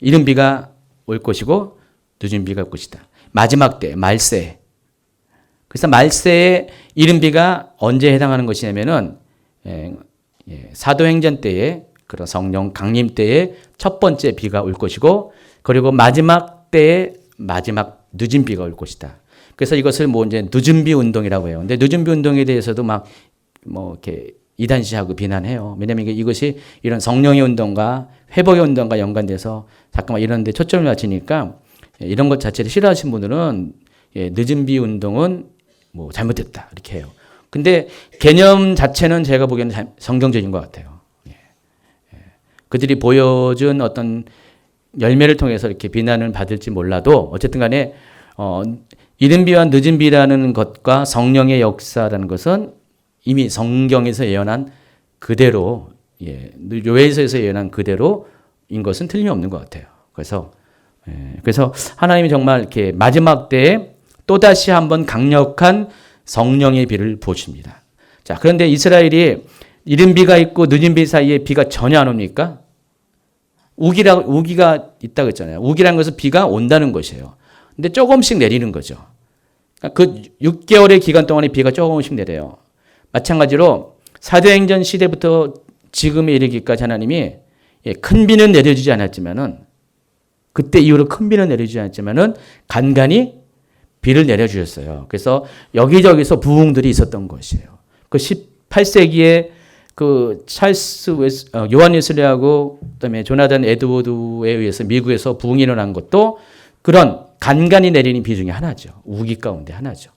이른 비가 올 것이고 늦은 비가 올 것이다. 마지막 때, 말세. 그래서 말세의 이른 비가 언제 해당하는 것이냐면은 사도행전 때에 그런 성령 강림 때에 첫 번째 비가 올 것이고 그리고 마지막 때에 마지막 늦은 비가 올 것이다. 그래서 이것을 뭐 이제 늦은 비 운동이라고 해요. 근데 늦은 비 운동에 대해서도 막 뭐 이렇게 이단시하고 비난해요. 왜냐하면 이것이 이런 성령의 운동과 회복의 운동과 연관돼서 잠깐만 이런 데 초점을 맞추니까 이런 것 자체를 싫어하시는 분들은 늦은 비 운동은 뭐 잘못됐다 이렇게 해요. 근데 개념 자체는 제가 보기에는 성경적인 것 같아요. 그들이 보여준 어떤 열매를 통해서 이렇게 비난을 받을지 몰라도 어쨌든 간에 이른 비와 늦은 비라는 것과 성령의 역사라는 것은 이미 성경에서 예언한 그대로 요엘서에서 예언한 그대로인 것은 틀림없는 것 같아요. 그래서 하나님이 정말 이렇게 마지막 때에 또다시 한번 강력한 성령의 비를 부어줍니다. 자, 그런데 이스라엘이 이른 비가 있고 늦은 비 사이에 비가 전혀 안 옵니까? 우기가 있다고 했잖아요. 우기라는 것은 비가 온다는 것이에요. 근데 조금씩 내리는 거죠. 그 6개월의 기간 동안에 비가 조금씩 내려요. 마찬가지로 사도행전 시대부터 지금에 이르기까지 하나님이 큰 비는 내려주지 않았지만은 그때 이후로 큰 비는 내려주지 않았지만은 간간히 비를 내려주셨어요. 그래서 여기저기서 부흥들이 있었던 것이에요. 그 18세기에 그 찰스 요한 웨슬리하고 그다음에 조나단 에드워드에 의해서 미국에서 부흥이 일어난 것도 그런 간간히 내리는 비 중에 하나죠. 우기 가운데 하나죠.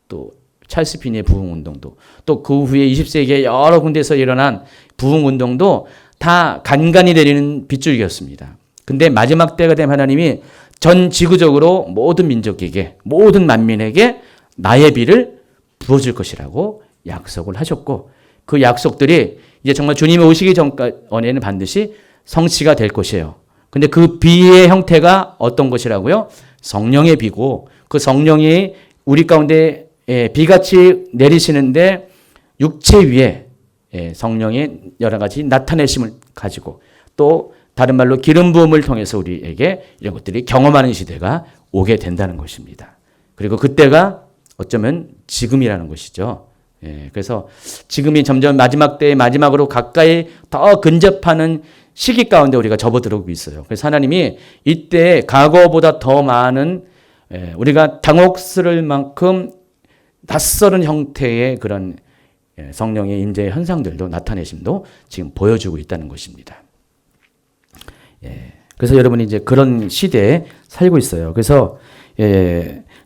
또 찰스 피니의 부흥 운동도 또 그 후에 20세기에 여러 군데서 일어난 부흥 운동도 다 간간히 내리는 빗줄기였습니다. 근데 마지막 때가 되면 하나님이 전 지구적으로 모든 민족에게 모든 만민에게 나의 비를 부어줄 것이라고 약속을 하셨고 그 약속들이 이제 정말 주님이 오시기 전에는 반드시 성취가 될 것이에요. 근데 그 비의 형태가 어떤 것이라고요? 성령의 비고 그 성령이 우리 가운데 비같이 내리시는데 육체 위에 성령의 여러 가지 나타내심을 가지고 또 다른 말로 기름 부음을 통해서 우리에게 이런 것들이 경험하는 시대가 오게 된다는 것입니다. 그리고 그때가 어쩌면 지금이라는 것이죠. 그래서 지금이 점점 마지막 때의 마지막으로 가까이 더 근접하는 시기 가운데 우리가 접어들어오고 있어요. 그래서 하나님이 이때 과거보다 더 많은 우리가 당혹스러울 만큼 낯설은 형태의 그런 성령의 임재의 현상들도 나타내심도 지금 보여주고 있다는 것입니다. 그래서 여러분이 이제 그런 시대에 살고 있어요. 그래서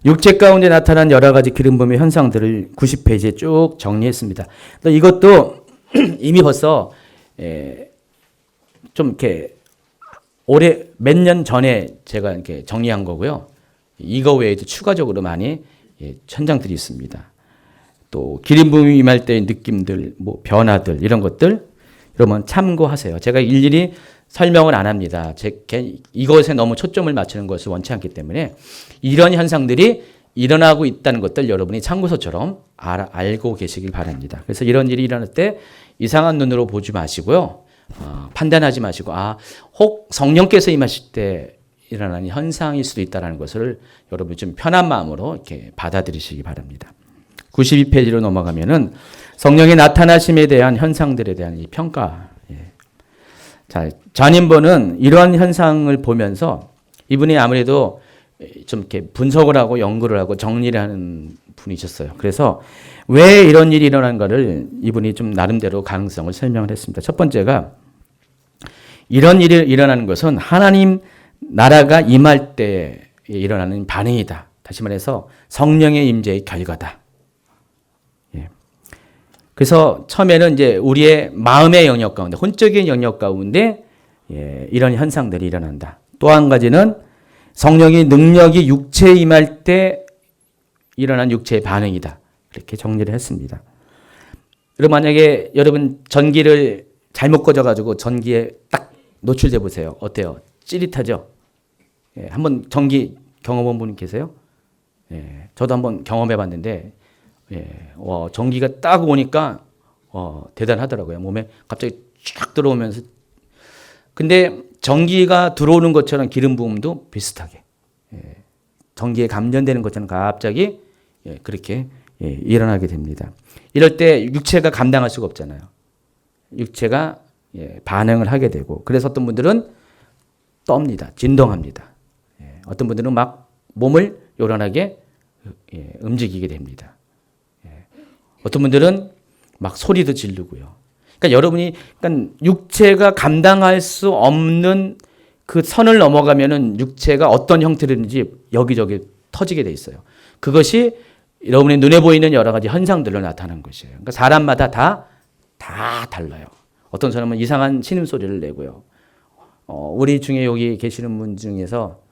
육체 가운데 나타난 여러 가지 기름 부음의 현상들을 90페이지에 쭉 정리했습니다. 이것도 이미 벌써 좀 이렇게 올해 몇 년 전에 제가 이렇게 정리한 거고요. 이거 외에도 추가적으로 많이 현장들이 있습니다. 또 기름 부음이 임할 때의 느낌들, 뭐 변화들 이런 것들 여러분 참고하세요. 제가 일일이 설명을 안 합니다. 이것에 너무 초점을 맞추는 것을 원치 않기 때문에 이런 현상들이 일어나고 있다는 것들 여러분이 참고서처럼 알고 계시길 바랍니다. 그래서 이런 일이 일어날 때 이상한 눈으로 보지 마시고요. 판단하지 마시고 혹 성령께서 임하실 때 일어나는 현상일 수도 있다는 것을 여러분이 좀 편한 마음으로 이렇게 받아들이시기 바랍니다. 92페이지로 넘어가면은 성령의 나타나심에 대한 현상들에 대한 이 평가. 자, 잔인본은 이러한 현상을 보면서 이분이 아무래도 좀 이렇게 분석을 하고 연구를 하고 정리를 하는 분이셨어요. 그래서 왜 이런 일이 일어난가를 이분이 좀 나름대로 가능성을 설명을 했습니다. 첫 번째가 이런 일이 일어나는 것은 하나님 나라가 임할 때 일어나는 반응이다. 다시 말해서 성령의 임재의 결과다. 그래서 처음에는 이제 우리의 마음의 영역 가운데, 혼적인 영역 가운데 이런 현상들이 일어난다. 또 한 가지는 성령의 능력이 육체에 임할 때 일어난 육체의 반응이다. 이렇게 정리를 했습니다. 여러분 만약에 여러분 전기를 잘못 꺼져가지고 전기에 딱 노출돼 보세요. 어때요? 찌릿하죠? 한번 전기 경험한 분 계세요? 저도 한번 경험해 봤는데 전기가 딱 오니까 대단하더라고요. 몸에 갑자기 쫙 들어오면서. 근데 전기가 들어오는 것처럼 기름 부음도 비슷하게 전기에 감전되는 것처럼 갑자기 그렇게 일어나게 됩니다. 이럴 때 육체가 감당할 수가 없잖아요. 육체가 반응을 하게 되고 그래서 어떤 분들은 떱니다. 진동합니다. 어떤 분들은 막 몸을 요란하게 움직이게 됩니다. 어떤 분들은 막 소리도 지르고요. 그러니까 여러분이 그러니까 육체가 감당할 수 없는 그 선을 넘어가면은 육체가 어떤 형태로든지 여기저기 터지게 돼 있어요. 그것이 여러분의 눈에 보이는 여러 가지 현상들로 나타나는 것이에요. 그러니까 사람마다 다 달라요. 어떤 사람은 이상한 신음소리를 내고요. 우리 중에 여기 계시는 분 중에서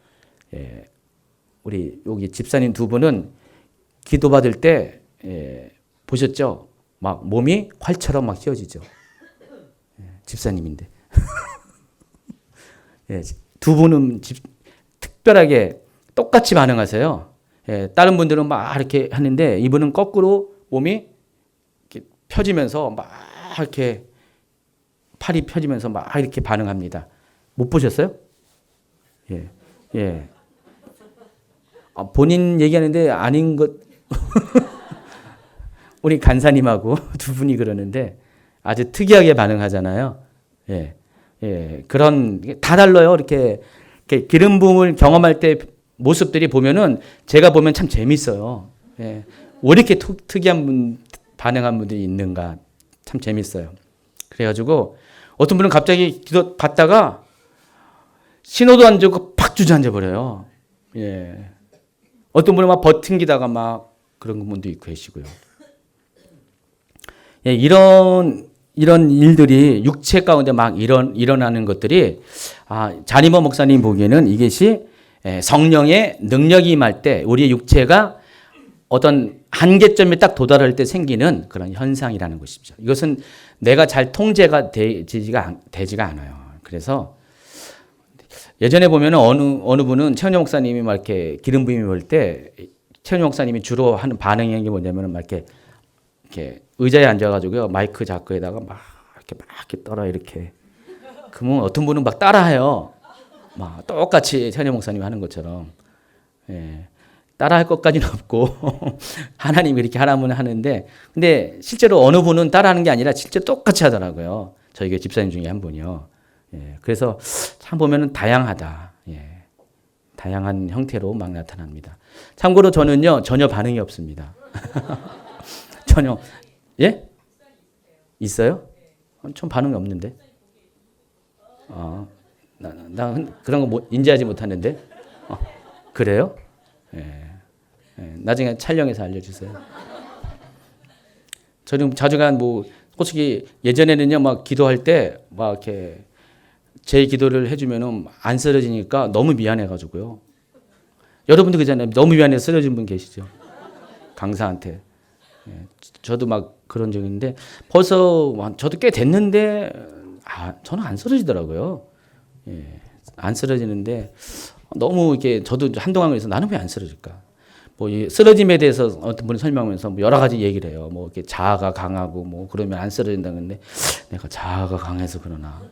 우리 여기 집사님 두 분은 기도받을 때 보셨죠? 막 몸이 활처럼 막 휘어지죠. 집사님인데. 두 분은 특별하게 똑같이 반응하세요. 다른 분들은 막 이렇게 하는데 이분은 거꾸로 몸이 이렇게 펴지면서 막 이렇게 팔이 펴지면서 막 이렇게 반응합니다. 못 보셨어요? 예. 본인 얘기하는데 아닌 것. 우리 간사님하고 두 분이 그러는데 아주 특이하게 반응하잖아요. 그런 다 달라요. 이렇게 기름 부음을 경험할 때 모습들이 보면은 제가 보면 참 재밌어요. 왜 이렇게 특이한 반응한 분들이 있는가 참 재밌어요. 그래가지고 어떤 분은 갑자기 기도 받다가 신호도 안 주고 팍 주저앉아 버려요. 어떤 분은 막 버팅기다가 막 그런 분도 있고 계시고요. 이런 일들이 육체 가운데 막 일어나는 것들이 자니머 목사님 보기에는 이것이 성령의 능력이 임할 때 우리의 육체가 어떤 한계점에 딱 도달할 때 생기는 그런 현상이라는 것이죠. 이것은 내가 잘 통제가 되지가 않아요. 그래서 예전에 보면 어느 분은 최은영 목사님이 막 이렇게 기름 부음이 올 때 최은영 목사님이 주로 하는 반응이 뭐냐면 막 이렇게 의자에 앉아가지고요 마이크 자크에다가 막 이렇게 떨어 이렇게. 그러면 어떤 분은 막 따라해요. 막 똑같이 최은영 목사님이 하는 것처럼. 따라할 것까지는 없고 하나님이 이렇게 하라면 하는데 근데 실제로 어느 분은 따라하는 게 아니라 실제 똑같이 하더라고요. 저희 교회 집사님 중에 한 분이요. 그래서 참 보면은 다양하다. 다양한 형태로 막 나타납니다. 참고로 저는요 전혀 반응이 없습니다. 전혀. 있어요? 전 반응이 없는데. 나 그런 거 인지하지 못하는데. 그래요? 나중에 촬영해서 알려주세요. 저는 자주간 솔직히 예전에는요 막 기도할 때 막 이렇게 제 기도를 해주면은 안 쓰러지니까 너무 미안해가지고요. 여러분도 그잖아요. 너무 미안해서 쓰러진 분 계시죠? 강사한테. 저도 막 그런 적이 있는데 벌써 저도 꽤 됐는데 저는 안 쓰러지더라고요. 안 쓰러지는데 너무 이렇게 저도 한동안 그래서 나는 왜 안 쓰러질까? 이 쓰러짐에 대해서 어떤 분이 설명하면서 여러 가지 얘기를 해요. 이렇게 자아가 강하고 그러면 안 쓰러진다 근데 내가 자아가 강해서 그러나.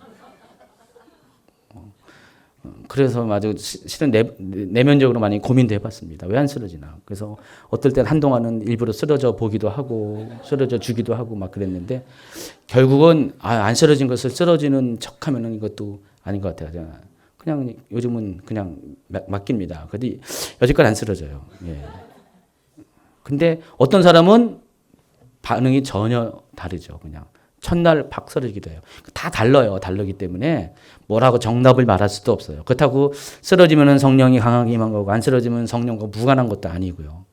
그래서 아주 실은 내면적으로 많이 고민도 해봤습니다. 왜 안 쓰러지나. 그래서 어떨 땐 한동안은 일부러 쓰러져 보기도 하고 쓰러져 주기도 하고 막 그랬는데 결국은 안 쓰러진 것을 쓰러지는 척하면은 이것도 아닌 것 같아요. 그냥 요즘은 그냥 맡깁니다. 근데 여지껏 안 쓰러져요. 근데 어떤 사람은 반응이 전혀 다르죠. 그냥 첫날 팍 쓰러지기도 해요. 다 달라요. 다르기 때문에 뭐라고 정답을 말할 수도 없어요. 그렇다고 쓰러지면 성령이 강하게 임한 거고 안 쓰러지면 성령과 무관한 것도 아니고요.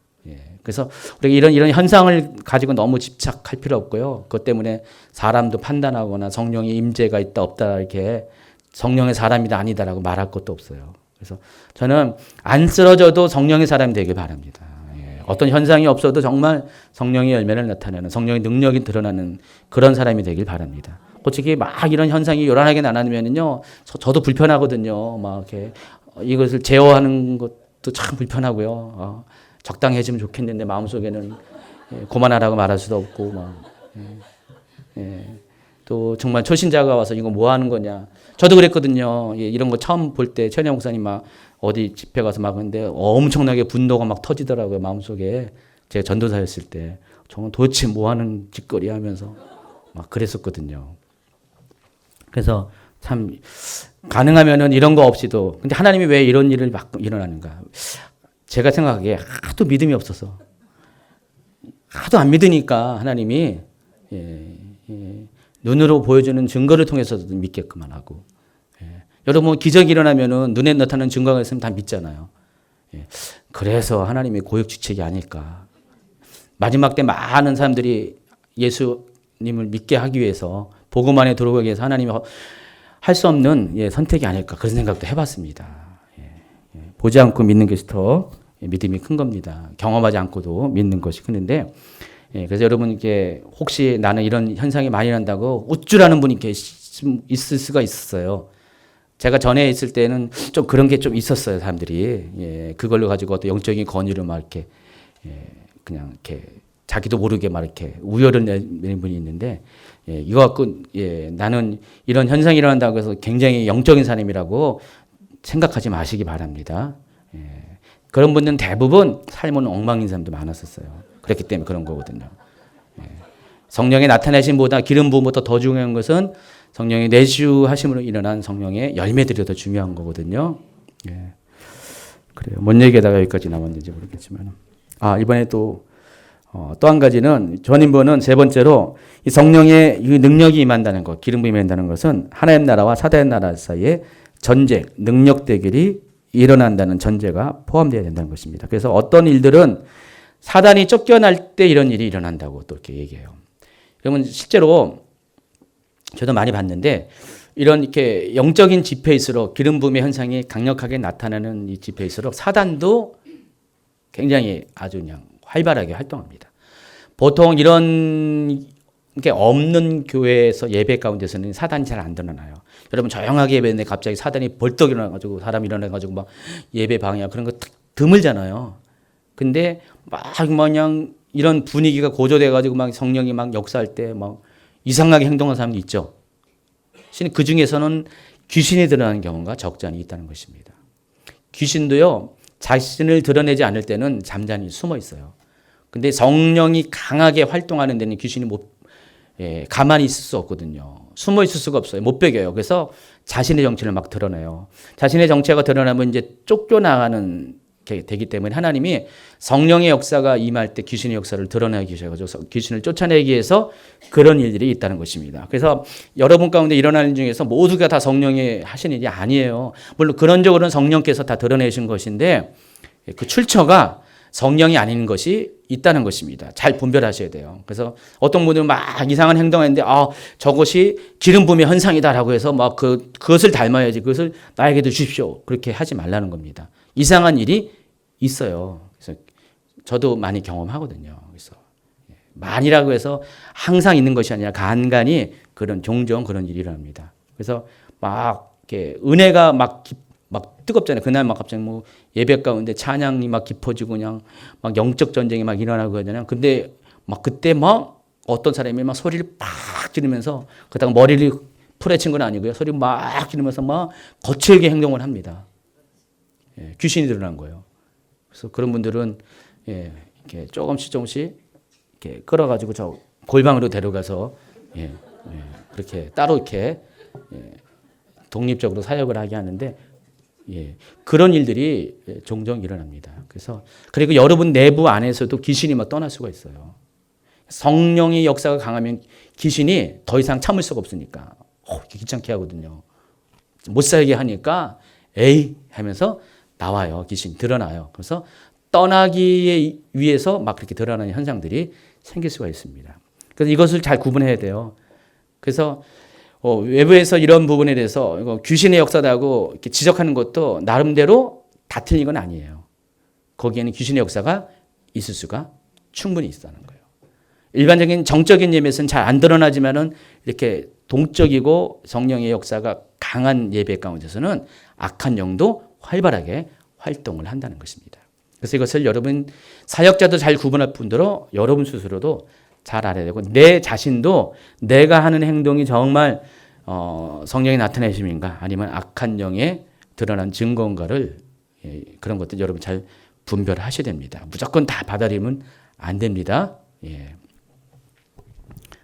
그래서 우리가 이런 현상을 가지고 너무 집착할 필요 없고요. 그것 때문에 사람도 판단하거나 성령의 임재가 있다 없다 이렇게 성령의 사람이다 아니다라고 말할 것도 없어요. 그래서 저는 안 쓰러져도 성령의 사람이 되길 바랍니다. 어떤 현상이 없어도 정말 성령의 열매를 나타내는 성령의 능력이 드러나는 그런 사람이 되길 바랍니다. 솔직히 막 이런 현상이 요란하게 나타나면은요, 저도 불편하거든요. 막 이렇게 이것을 제어하는 것도 참 불편하고요. 적당히 해주면 좋겠는데 마음속에는 그만하라고 말할 수도 없고 또 정말 초신자가 와서 이거 뭐 하는 거냐. 저도 그랬거든요. 이런 거 처음 볼 때 최은영 목사님 막 어디 집회 가서 막 하는데 엄청나게 분노가 막 터지더라고요. 마음속에. 제가 전도사였을 때. 정말 도대체 뭐 하는 짓거리 하면서 막 그랬었거든요. 그래서 참 가능하면은 이런 거 없이도 근데 하나님이 왜 이런 일을 막 일어나는가. 제가 생각하기에 하도 믿음이 없어서 하도 안 믿으니까 하나님이 눈으로 보여주는 증거를 통해서도 믿게끔만 하고 여러분 기적이 일어나면은 눈에 나타나는 증거가 있으면 다 믿잖아요. 그래서 하나님의 고육지책이 아닐까. 마지막 때 많은 사람들이 예수님을 믿게 하기 위해서 복음 안에 들어오기 위해서 하나님이 할 수 없는 선택이 아닐까 그런 생각도 해봤습니다. 보지 않고 믿는 것이 더 믿음이 큰 겁니다. 경험하지 않고도 믿는 것이 크는데 그래서 여러분 이게 혹시 나는 이런 현상이 많이 난다고 우쭐하는 분이 있을 수가 있었어요. 제가 전에 있을 때는 좀 그런 게 좀 있었어요. 사람들이 그걸로 가지고 어떤 영적인 권위를 막 이렇게 그냥 이렇게 자기도 모르게 막 이렇게 우열을 내는 분이 있는데 이거 갖고 나는 이런 현상이 일어난다고 해서 굉장히 영적인 사람이라고 생각하지 마시기 바랍니다. 그런 분들은 대부분 삶은 엉망인 사람도 많았었어요. 그렇기 때문에 그런 거거든요. 성령의 나타내심보다 기름 부음보다 더 중요한 것은 성령의 내주하심으로 일어난 성령의 열매들이 더 중요한 거거든요. 그래요. 뭔 얘기에다가 여기까지 나왔는지 모르겠지만. 이번에 또 한 가지는 전인본은 세 번째로 이 성령의 이 능력이 임한다는 것, 기름 부음이 임한다는 것은 하나님 나라와 사단의 나라 사이에 전쟁, 능력 대결이 일어난다는 전제가 포함되어야 된다는 것입니다. 그래서 어떤 일들은 사단이 쫓겨날 때 이런 일이 일어난다고 또 이렇게 얘기해요. 그러면 실제로 저도 많이 봤는데 이런 이렇게 영적인 집회일수록 기름 부음의 현상이 강력하게 나타나는 이 집회일수록 사단도 굉장히 아주 그냥 활발하게 활동합니다. 보통 이런 게 없는 교회에서 예배 가운데서는 사단이 잘 안 드러나요. 여러분 조용하게 예배했는데 갑자기 사단이 벌떡 일어나가지고 사람이 일어나가지고 막 예배 방해하고 그런 거 드물잖아요. 근데 막 그냥 이런 분위기가 고조돼가지고 막 성령이 막 역사할 때 막 이상하게 행동하는 사람도 있죠. 그 중에서는 귀신이 드러나는 경우가 적지 않이 있다는 것입니다. 귀신도요, 자신을 드러내지 않을 때는 잠잠히 숨어 있어요. 근데 성령이 강하게 활동하는 데는 귀신이 가만히 있을 수 없거든요. 숨어 있을 수가 없어요. 못 배겨요. 그래서 자신의 정체를 막 드러내요. 자신의 정체가 드러나면 이제 쫓겨나가는 게 되기 때문에 하나님이 성령의 역사가 임할 때 귀신의 역사를 드러내기 위해서 귀신을 쫓아내기 위해서 그런 일들이 있다는 것입니다. 그래서 여러분 가운데 일어나는 일 중에서 모두가 다 성령이 하신 일이 아니에요. 물론 그런적으로는 성령께서 다 드러내신 것인데 그 출처가 성령이 아닌 것이 있다는 것입니다. 잘 분별하셔야 돼요. 그래서 어떤 분들은 막 이상한 행동했는데 저것이 기름 부음의 현상이다라고 해서 막 그것을 닮아야지 그것을 나에게도 주십시오. 그렇게 하지 말라는 겁니다. 이상한 일이 있어요. 그래서 저도 많이 경험하거든요. 그래서 많이라고 해서 항상 있는 것이 아니라 간간이 종종 그런 일이 일어납니다. 그래서 막 이렇게 은혜가 막 뜨겁잖아요. 그날 막 갑자기 예배 가운데 찬양이 막 깊어지고 그냥 막 영적 전쟁이 막 일어나고 그러잖아요. 근데 막 그때 막 어떤 사람이 막 소리를 팍 지르면서 그다가 머리를 풀어친 건 아니고요. 소리 막 지르면서 막 거칠게 행동을 합니다. 귀신이 드러난 거예요. 그래서 그런 분들은 이렇게 조금씩 이렇게 끌어가지고 저 골방으로 데려가서 그렇게 따로 이렇게 독립적으로 사역을 하게 하는데 그런 일들이 종종 일어납니다. 그리고 여러분 내부 안에서도 귀신이 막 떠날 수가 있어요. 성령의 역사가 강하면 귀신이 더 이상 참을 수가 없으니까 귀찮게 하거든요. 못 살게 하니까 에이 하면서 나와요. 귀신 드러나요. 그래서 떠나기 위해서 막 그렇게 드러나는 현상들이 생길 수가 있습니다. 그래서 이것을 잘 구분해야 돼요. 그래서 외부에서 이런 부분에 대해서 귀신의 역사다고 이렇게 지적하는 것도 나름대로 다 틀린 건 아니에요. 거기에는 귀신의 역사가 있을 수가 충분히 있다는 거예요. 일반적인 정적인 예배에서는 잘 안 드러나지만은 이렇게 동적이고 성령의 역사가 강한 예배 가운데서는 악한 영도 활발하게 활동을 한다는 것입니다. 그래서 이것을 여러분 사역자도 잘 구분할 뿐더러 여러분 스스로도 잘 알아야 되고 내 자신도 내가 하는 행동이 정말 성령의 나타내심인가 아니면 악한 영의 드러난 증거인가를 그런 것들 여러분 잘 분별하셔야 됩니다. 무조건 다 받아들이면 안 됩니다.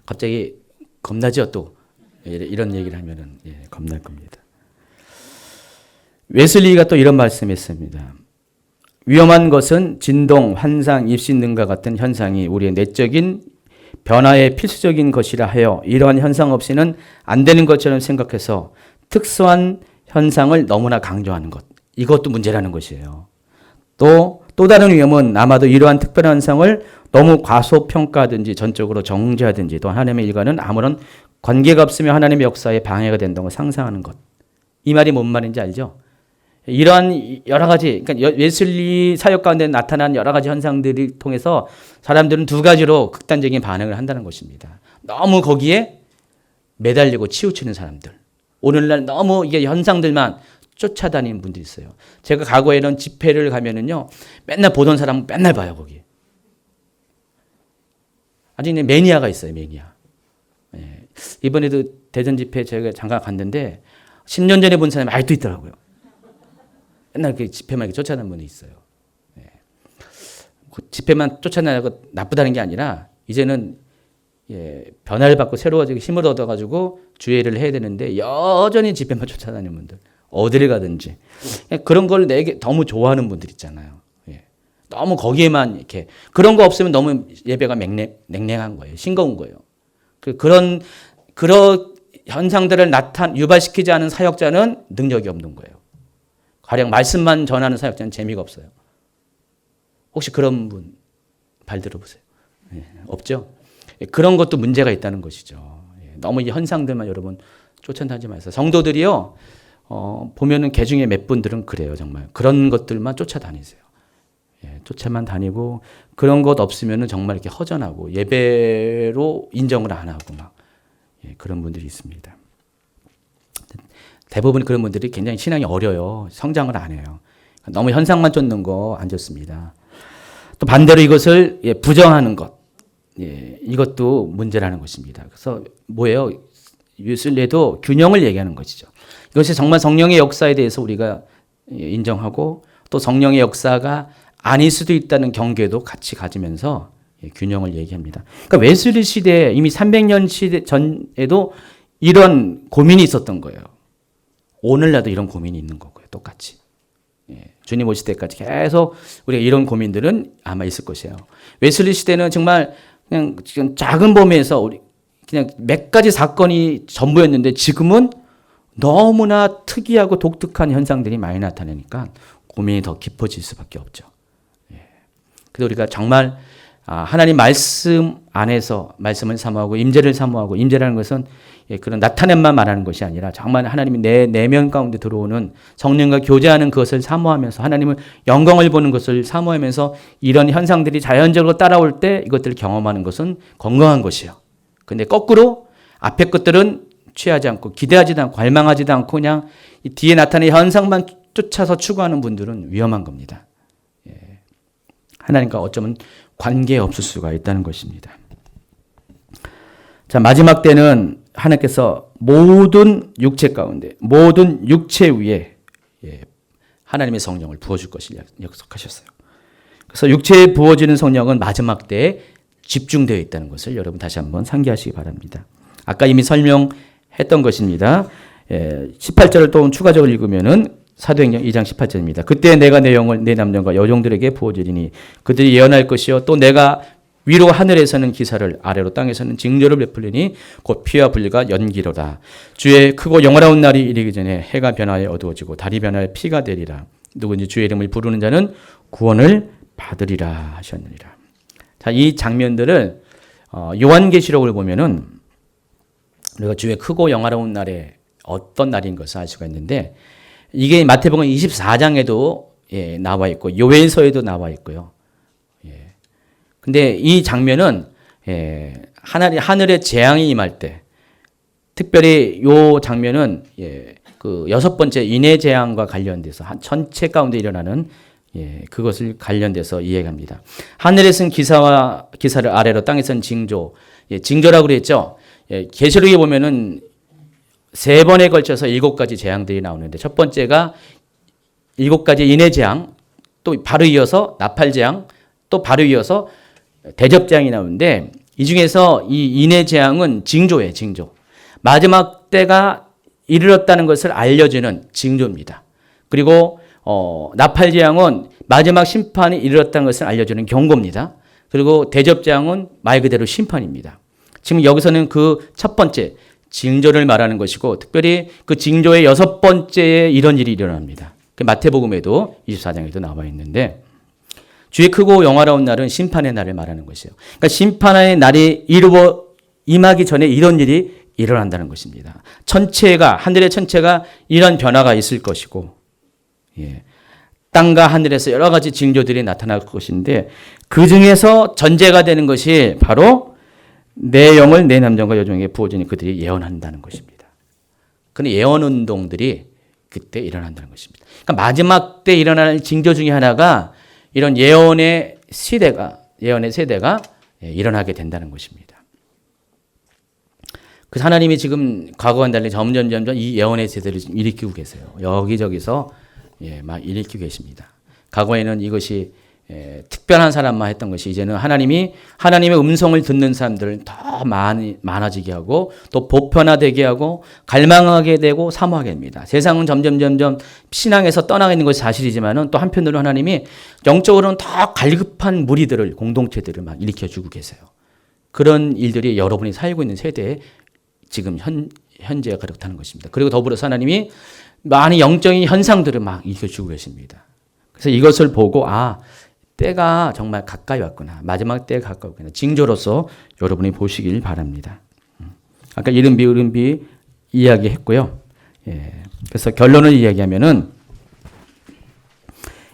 갑자기 겁나죠 또 이런 얘기를 하면은 겁날 겁니다. 웨슬리가 또 이런 말씀했습니다. 위험한 것은 진동, 환상, 입신 등과 같은 현상이 우리의 내적인 변화의 필수적인 것이라 하여 이러한 현상 없이는 안 되는 것처럼 생각해서 특수한 현상을 너무나 강조하는 것. 이것도 문제라는 것이에요. 또 다른 위험은 아마도 이러한 특별한 현상을 너무 과소평가하든지 전적으로 정죄하든지 또 하나님의 일과는 아무런 관계가 없으며 하나님의 역사에 방해가 된다고 상상하는 것. 이 말이 뭔 말인지 알죠? 이러한 여러 가지, 그러니까 웨슬리 사역 가운데 나타난 여러 가지 현상들을 통해서 사람들은 두 가지로 극단적인 반응을 한다는 것입니다. 너무 거기에 매달리고 치우치는 사람들. 오늘날 너무 이게 현상들만 쫓아다니는 분들이 있어요. 제가 과거에는 집회를 가면은요, 맨날 보던 사람은 맨날 봐요, 거기. 아주 매니아가 있어요, 매니아. 예. 이번에도 대전 집회 제가 잠깐 갔는데, 10년 전에 본 사람이 아직도 있더라고요. 맨날 그 집회만 이렇게 쫓아다니는 분이 있어요. 예. 그 집회만 쫓아다니고 나쁘다는 게 아니라, 이제는 변화를 받고 새로워지고 힘을 얻어가지고 주의를 해야 되는데, 여전히 집회만 쫓아다니는 분들. 어디를 가든지. 그런 걸 내게 너무 좋아하는 분들 있잖아요. 예. 너무 거기에만 이렇게. 그런 거 없으면 너무 예배가 냉랭한 거예요. 싱거운 거예요. 그런 현상들을 유발시키지 않은 사역자는 능력이 없는 거예요. 가령 말씀만 전하는 사역자는 재미가 없어요. 혹시 그런 분 발 들어보세요. 예. 없죠? 그런 것도 문제가 있다는 것이죠. 예. 너무 이 현상들만 여러분 쫓아다니지 마세요. 성도들이요. 보면은 개 중에 몇 분들은 그래요, 정말. 그런 것들만 쫓아다니세요. 예, 쫓아만 다니고, 그런 것 없으면은 정말 이렇게 허전하고, 예배로 인정을 안 하고, 그런 분들이 있습니다. 대부분 그런 분들이 굉장히 신앙이 어려요. 성장을 안 해요. 너무 현상만 쫓는 거 안 좋습니다. 또 반대로 이것을 부정하는 것. 이것도 문제라는 것입니다. 그래서 뭐예요? 웨슬리도 균형을 얘기하는 것이죠. 이것이 정말 성령의 역사에 대해서 우리가 인정하고 또 성령의 역사가 아닐 수도 있다는 경계도 같이 가지면서 균형을 얘기합니다. 그러니까 웨슬리 시대에 이미 300년 시대 전에도 이런 고민이 있었던 거예요. 오늘날도 이런 고민이 있는 거고요. 똑같이. 주님 오실 때까지 계속 우리가 이런 고민들은 아마 있을 것이에요. 웨슬리 시대는 정말 그냥 작은 범위에서 그냥 몇 가지 사건이 전부였는데 지금은 너무나 특이하고 독특한 현상들이 많이 나타나니까 고민이 더 깊어질 수밖에 없죠. 그래서 우리가 정말 하나님 말씀 안에서 말씀을 사모하고 임재를 사모하고, 임재라는 것은 그런 나타냄만 말하는 것이 아니라 정말 하나님이 내 내면 가운데 들어오는 성령과 교제하는 그것을 사모하면서 하나님의 영광을 보는 것을 사모하면서 이런 현상들이 자연적으로 따라올 때 이것들을 경험하는 것은 건강한 것이에요. 근데 거꾸로 앞에 것들은 취하지 않고 기대하지도 않고 갈망하지도 않고 그냥 뒤에 나타나는 현상만 쫓아서 추구하는 분들은 위험한 겁니다. 하나님과 어쩌면 관계 없을 수가 있다는 것입니다. 자, 마지막 때는 하나님께서 모든 육체 가운데, 모든 육체 위에 하나님의 성령을 부어줄 것을 약속하셨어요. 그래서 육체에 부어지는 성령은 마지막 때에 집중되어 있다는 것을 여러분 다시 한번 상기하시기 바랍니다. 아까 이미 설명했던 것입니다. 18절을 또 추가적으로 읽으면은 사도행전 2장 18절입니다. 그때 내가 내 영을 내 남녀과 여종들에게 부어주리니 그들이 예언할 것이요 또 내가 위로 하늘에서는 기사를 아래로 땅에서는 징조를 베풀리니 곧 피와 불과 연기로다. 주의 크고 영원한 날이 이르기 전에 해가 변하여 어두워지고 달이 변하여 피가 되리라. 누구든지 주의 이름을 부르는 자는 구원을 받으리라 하셨느니라. 자, 이 장면들을 요한계시록을 보면은 우리가 주의 크고 영화로운 날에 어떤 날인 것을 알 수가 있는데 이게 마태복음 24장에도 나와 있고 요엘서에도 나와 있고요. 근데 이 장면은 하늘의 재앙이 임할 때 특별히 요 장면은 그 6번째 인해 재앙과 관련돼서 전체 가운데 일어나는 그것을 관련돼서 이해합니다. 하늘에서는 기사를 아래로 땅에서는 징조. 징조라고 그랬죠. 계시록에 보면은 3번에 걸쳐서 7가지 재앙들이 나오는데 첫 번째가 7가지 인해 재앙, 또 바로 이어서 나팔 재앙, 또 바로 이어서 대접 재앙이 나오는데 이 중에서 이 인해 재앙은 징조예요, 징조. 마지막 때가 이르렀다는 것을 알려주는 징조입니다. 그리고 나팔 재앙은 마지막 심판이 이르렀다는 것을 알려주는 경고입니다. 그리고 대접장은 말 그대로 심판입니다. 지금 여기서는 그 첫 번째 징조를 말하는 것이고 특별히 그 징조의 여섯 번째에 이런 일이 일어납니다. 그 마태복음에도 24장에도 나와 있는데 주의 크고 영화로운 날은 심판의 날을 말하는 것이에요. 그러니까 심판의 날이 이루어 임하기 전에 이런 일이 일어난다는 것입니다. 천체가 하늘의 천체가 이런 변화가 있을 것이고 땅과 하늘에서 여러 가지 징조들이 나타날 것인데 그 중에서 전제가 되는 것이 바로 내 영을 내 남자와 여종에게 부어주니 그들이 예언한다는 것입니다. 그런 예언 운동들이 그때 일어난다는 것입니다. 그러니까 마지막 때 일어날 징조 중에 하나가 이런 예언의 세대가 일어나게 된다는 것입니다. 그래서 하나님이 지금 과거와는 달리 점점 이 예언의 세대를 일으키고 계세요. 여기저기서 막 일으키고 계십니다. 과거에는 이것이 특별한 사람만 했던 것이 이제는 하나님의 음성을 듣는 사람들을 더 많아지게 하고 또 보편화되게 하고 갈망하게 되고 사모하게 됩니다. 세상은 점점 신앙에서 떠나가 있는 것이 사실이지만은 또 한편으로 하나님이 영적으로는 더 갈급한 무리들을 공동체들을 막 일으켜주고 계세요. 그런 일들이 여러분이 살고 있는 세대에 지금 현재가 그렇다는 것입니다. 그리고 더불어서 하나님이 많은 영적인 현상들을 막 일으켜주고 계십니다. 그래서 이것을 보고 때가 정말 가까이 왔구나. 마지막 때가 가까이 왔구나. 징조로서 여러분이 보시길 바랍니다. 아까 이른비 이야기했고요. 그래서 결론을 이야기하면은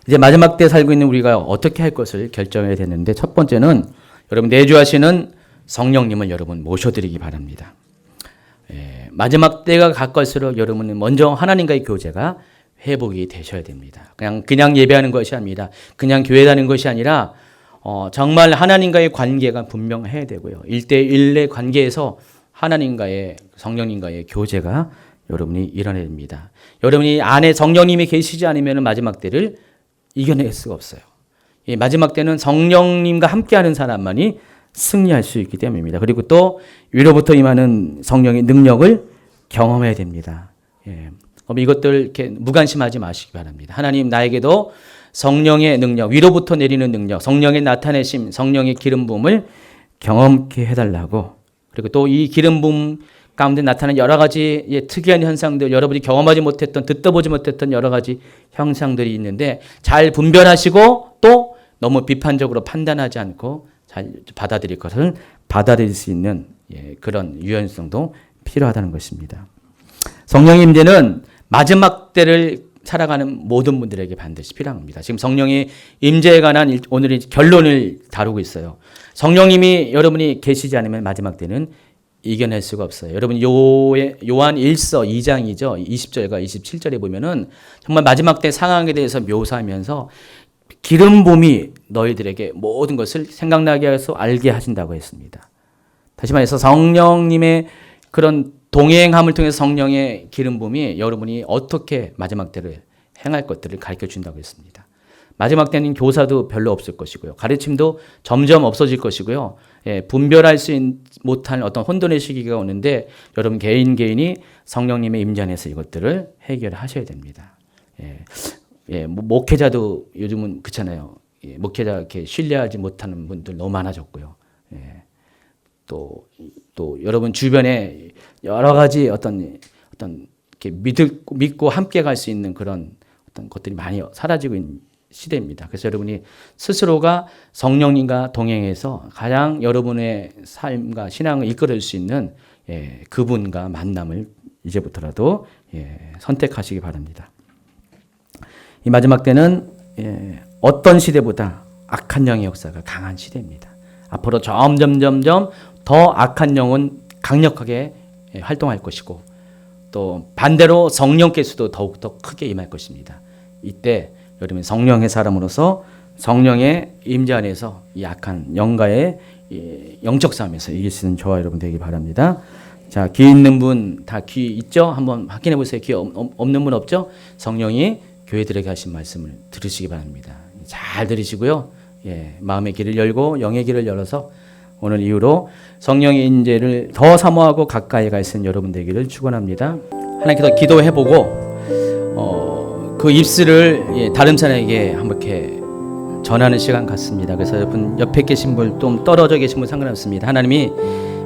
이제 마지막 때 살고 있는 우리가 어떻게 할 것을 결정해야 되는데 첫 번째는 여러분 내주하시는 성령님을 여러분 모셔드리기 바랍니다. 마지막 때가 가까울수록 여러분은 먼저 하나님과의 교제가 회복이 되셔야 됩니다. 그냥 예배하는 것이 아닙니다. 그냥 교회 다니는 것이 아니라 정말 하나님과의 관계가 분명해야 되고요. 1대1의 관계에서 하나님과의 성령님과의 교제가 여러분이 일어나야 됩니다. 여러분이 안에 성령님이 계시지 않으면 마지막 때를 이겨낼 수가 없어요. 마지막 때는 성령님과 함께하는 사람만이 승리할 수 있기 때문입니다. 그리고 또 위로부터 임하는 성령의 능력을 경험해야 됩니다. 이것들 이렇게 무관심하지 마시기 바랍니다. 하나님 나에게도 성령의 능력, 위로부터 내리는 능력, 성령의 나타내심, 성령의 기름 부음을 경험케 해달라고. 그리고 또 이 기름 부음 가운데 나타나는 여러 가지 특이한 현상들, 여러분이 경험하지 못했던, 듣다 보지 못했던 여러 가지 현상들이 있는데 잘 분별하시고 또 너무 비판적으로 판단하지 않고 잘 받아들일 것을 받아들일 수 있는 그런 유연성도 필요하다는 것입니다. 성령의 임재는 마지막 때를 살아가는 모든 분들에게 반드시 필요합니다. 지금 성령의 임재에 관한 오늘의 결론을 다루고 있어요. 성령님이 여러분이 계시지 않으면 마지막 때는 이겨낼 수가 없어요. 여러분 요한 1서 2장이죠. 20절과 27절에 보면은 정말 마지막 때 상황에 대해서 묘사하면서 기름 부음이 너희들에게 모든 것을 생각나게 해서 알게 하신다고 했습니다. 다시 말해서 성령님의 그런 동행함을 통해서 성령의 기름 부음이 여러분이 어떻게 마지막 때를 행할 것들을 가르쳐 준다고 했습니다. 마지막 때는 교사도 별로 없을 것이고요. 가르침도 점점 없어질 것이고요. 분별할 수 못한 어떤 혼돈의 시기가 오는데 여러분 개인이 성령님의 임재 안에서 이것들을 해결하셔야 됩니다. 목회자도 요즘은 그렇잖아요. 목회자 이렇게 신뢰하지 못하는 분들 너무 많아졌고요. 또 여러분 주변에 여러 가지 어떤 이렇게 믿고 함께 갈 수 있는 그런 어떤 것들이 많이 사라지고 있는 시대입니다. 그래서 여러분이 스스로가 성령님과 동행해서 가장 여러분의 삶과 신앙을 이끌어줄 수 있는 그분과 만남을 이제부터라도 선택하시기 바랍니다. 이 마지막 때는 어떤 시대보다 악한 영의 역사가 강한 시대입니다. 앞으로 점점 더 악한 영은 강력하게 활동할 것이고 또 반대로 성령께서도 더욱더 크게 임할 것입니다. 이때 여러분 성령의 사람으로서 성령의 임재 안에서 이 악한 영과의 영적 싸움에서 이길 수 있는 저와 여러분 되기 바랍니다. 자, 귀 있는 분 다 귀 있죠? 한번 확인해 보세요. 귀 없는 분 없죠? 성령이 교회들에게 하신 말씀을 들으시기 바랍니다. 잘 들으시고요. 마음의 길을 열고 영의 길을 열어서 오늘 이후로 성령의 임재를 더 사모하고 가까이 갈 수 있는 여러분 되기를 축원합니다. 하나님께서 기도해보고 그 입술을 다른 사람에게 한번 이렇게 전하는 시간 같습니다. 그래서 여러분 옆에 계신 분, 좀 떨어져 계신 분 상관없습니다. 하나님이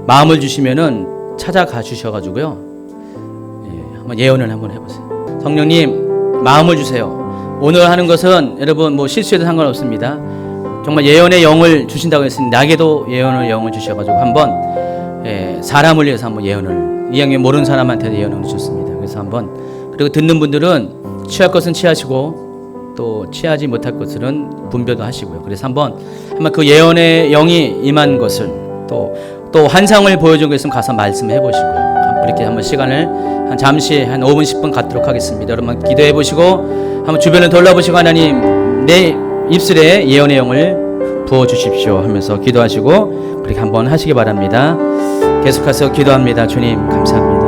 마음을 주시면은 찾아가 주셔가지고요. 한번 예언을 한번 해보세요. 성령님 마음을 주세요. 오늘 하는 것은 여러분 뭐 실수해도 상관없습니다. 정말 예언의 영을 주신다고 했으니 나에게도 예언의 영을 주셔가지고 한번 사람을 위해서 한번 예언을 이왕에 모르는 사람한테 예언을 주셨습니다. 그래서 한번 그리고 듣는 분들은 취할 것은 취하시고 또 취하지 못할 것은 분별도 하시고요. 그래서 한번 그 예언의 영이 임한 것을 또 환상을 보여준 것은 가서 말씀해 보시고요. 그렇게 한번 시간을 잠시 한 5분 10분 갖도록 하겠습니다. 여러분 기도해 보시고 한번 주변을 돌아보시고 하나님 내 입술에 예언의 영을 부어 주십시오 하면서 기도하시고 그렇게 한번 하시기 바랍니다. 계속해서 기도합니다. 주님 감사합니다.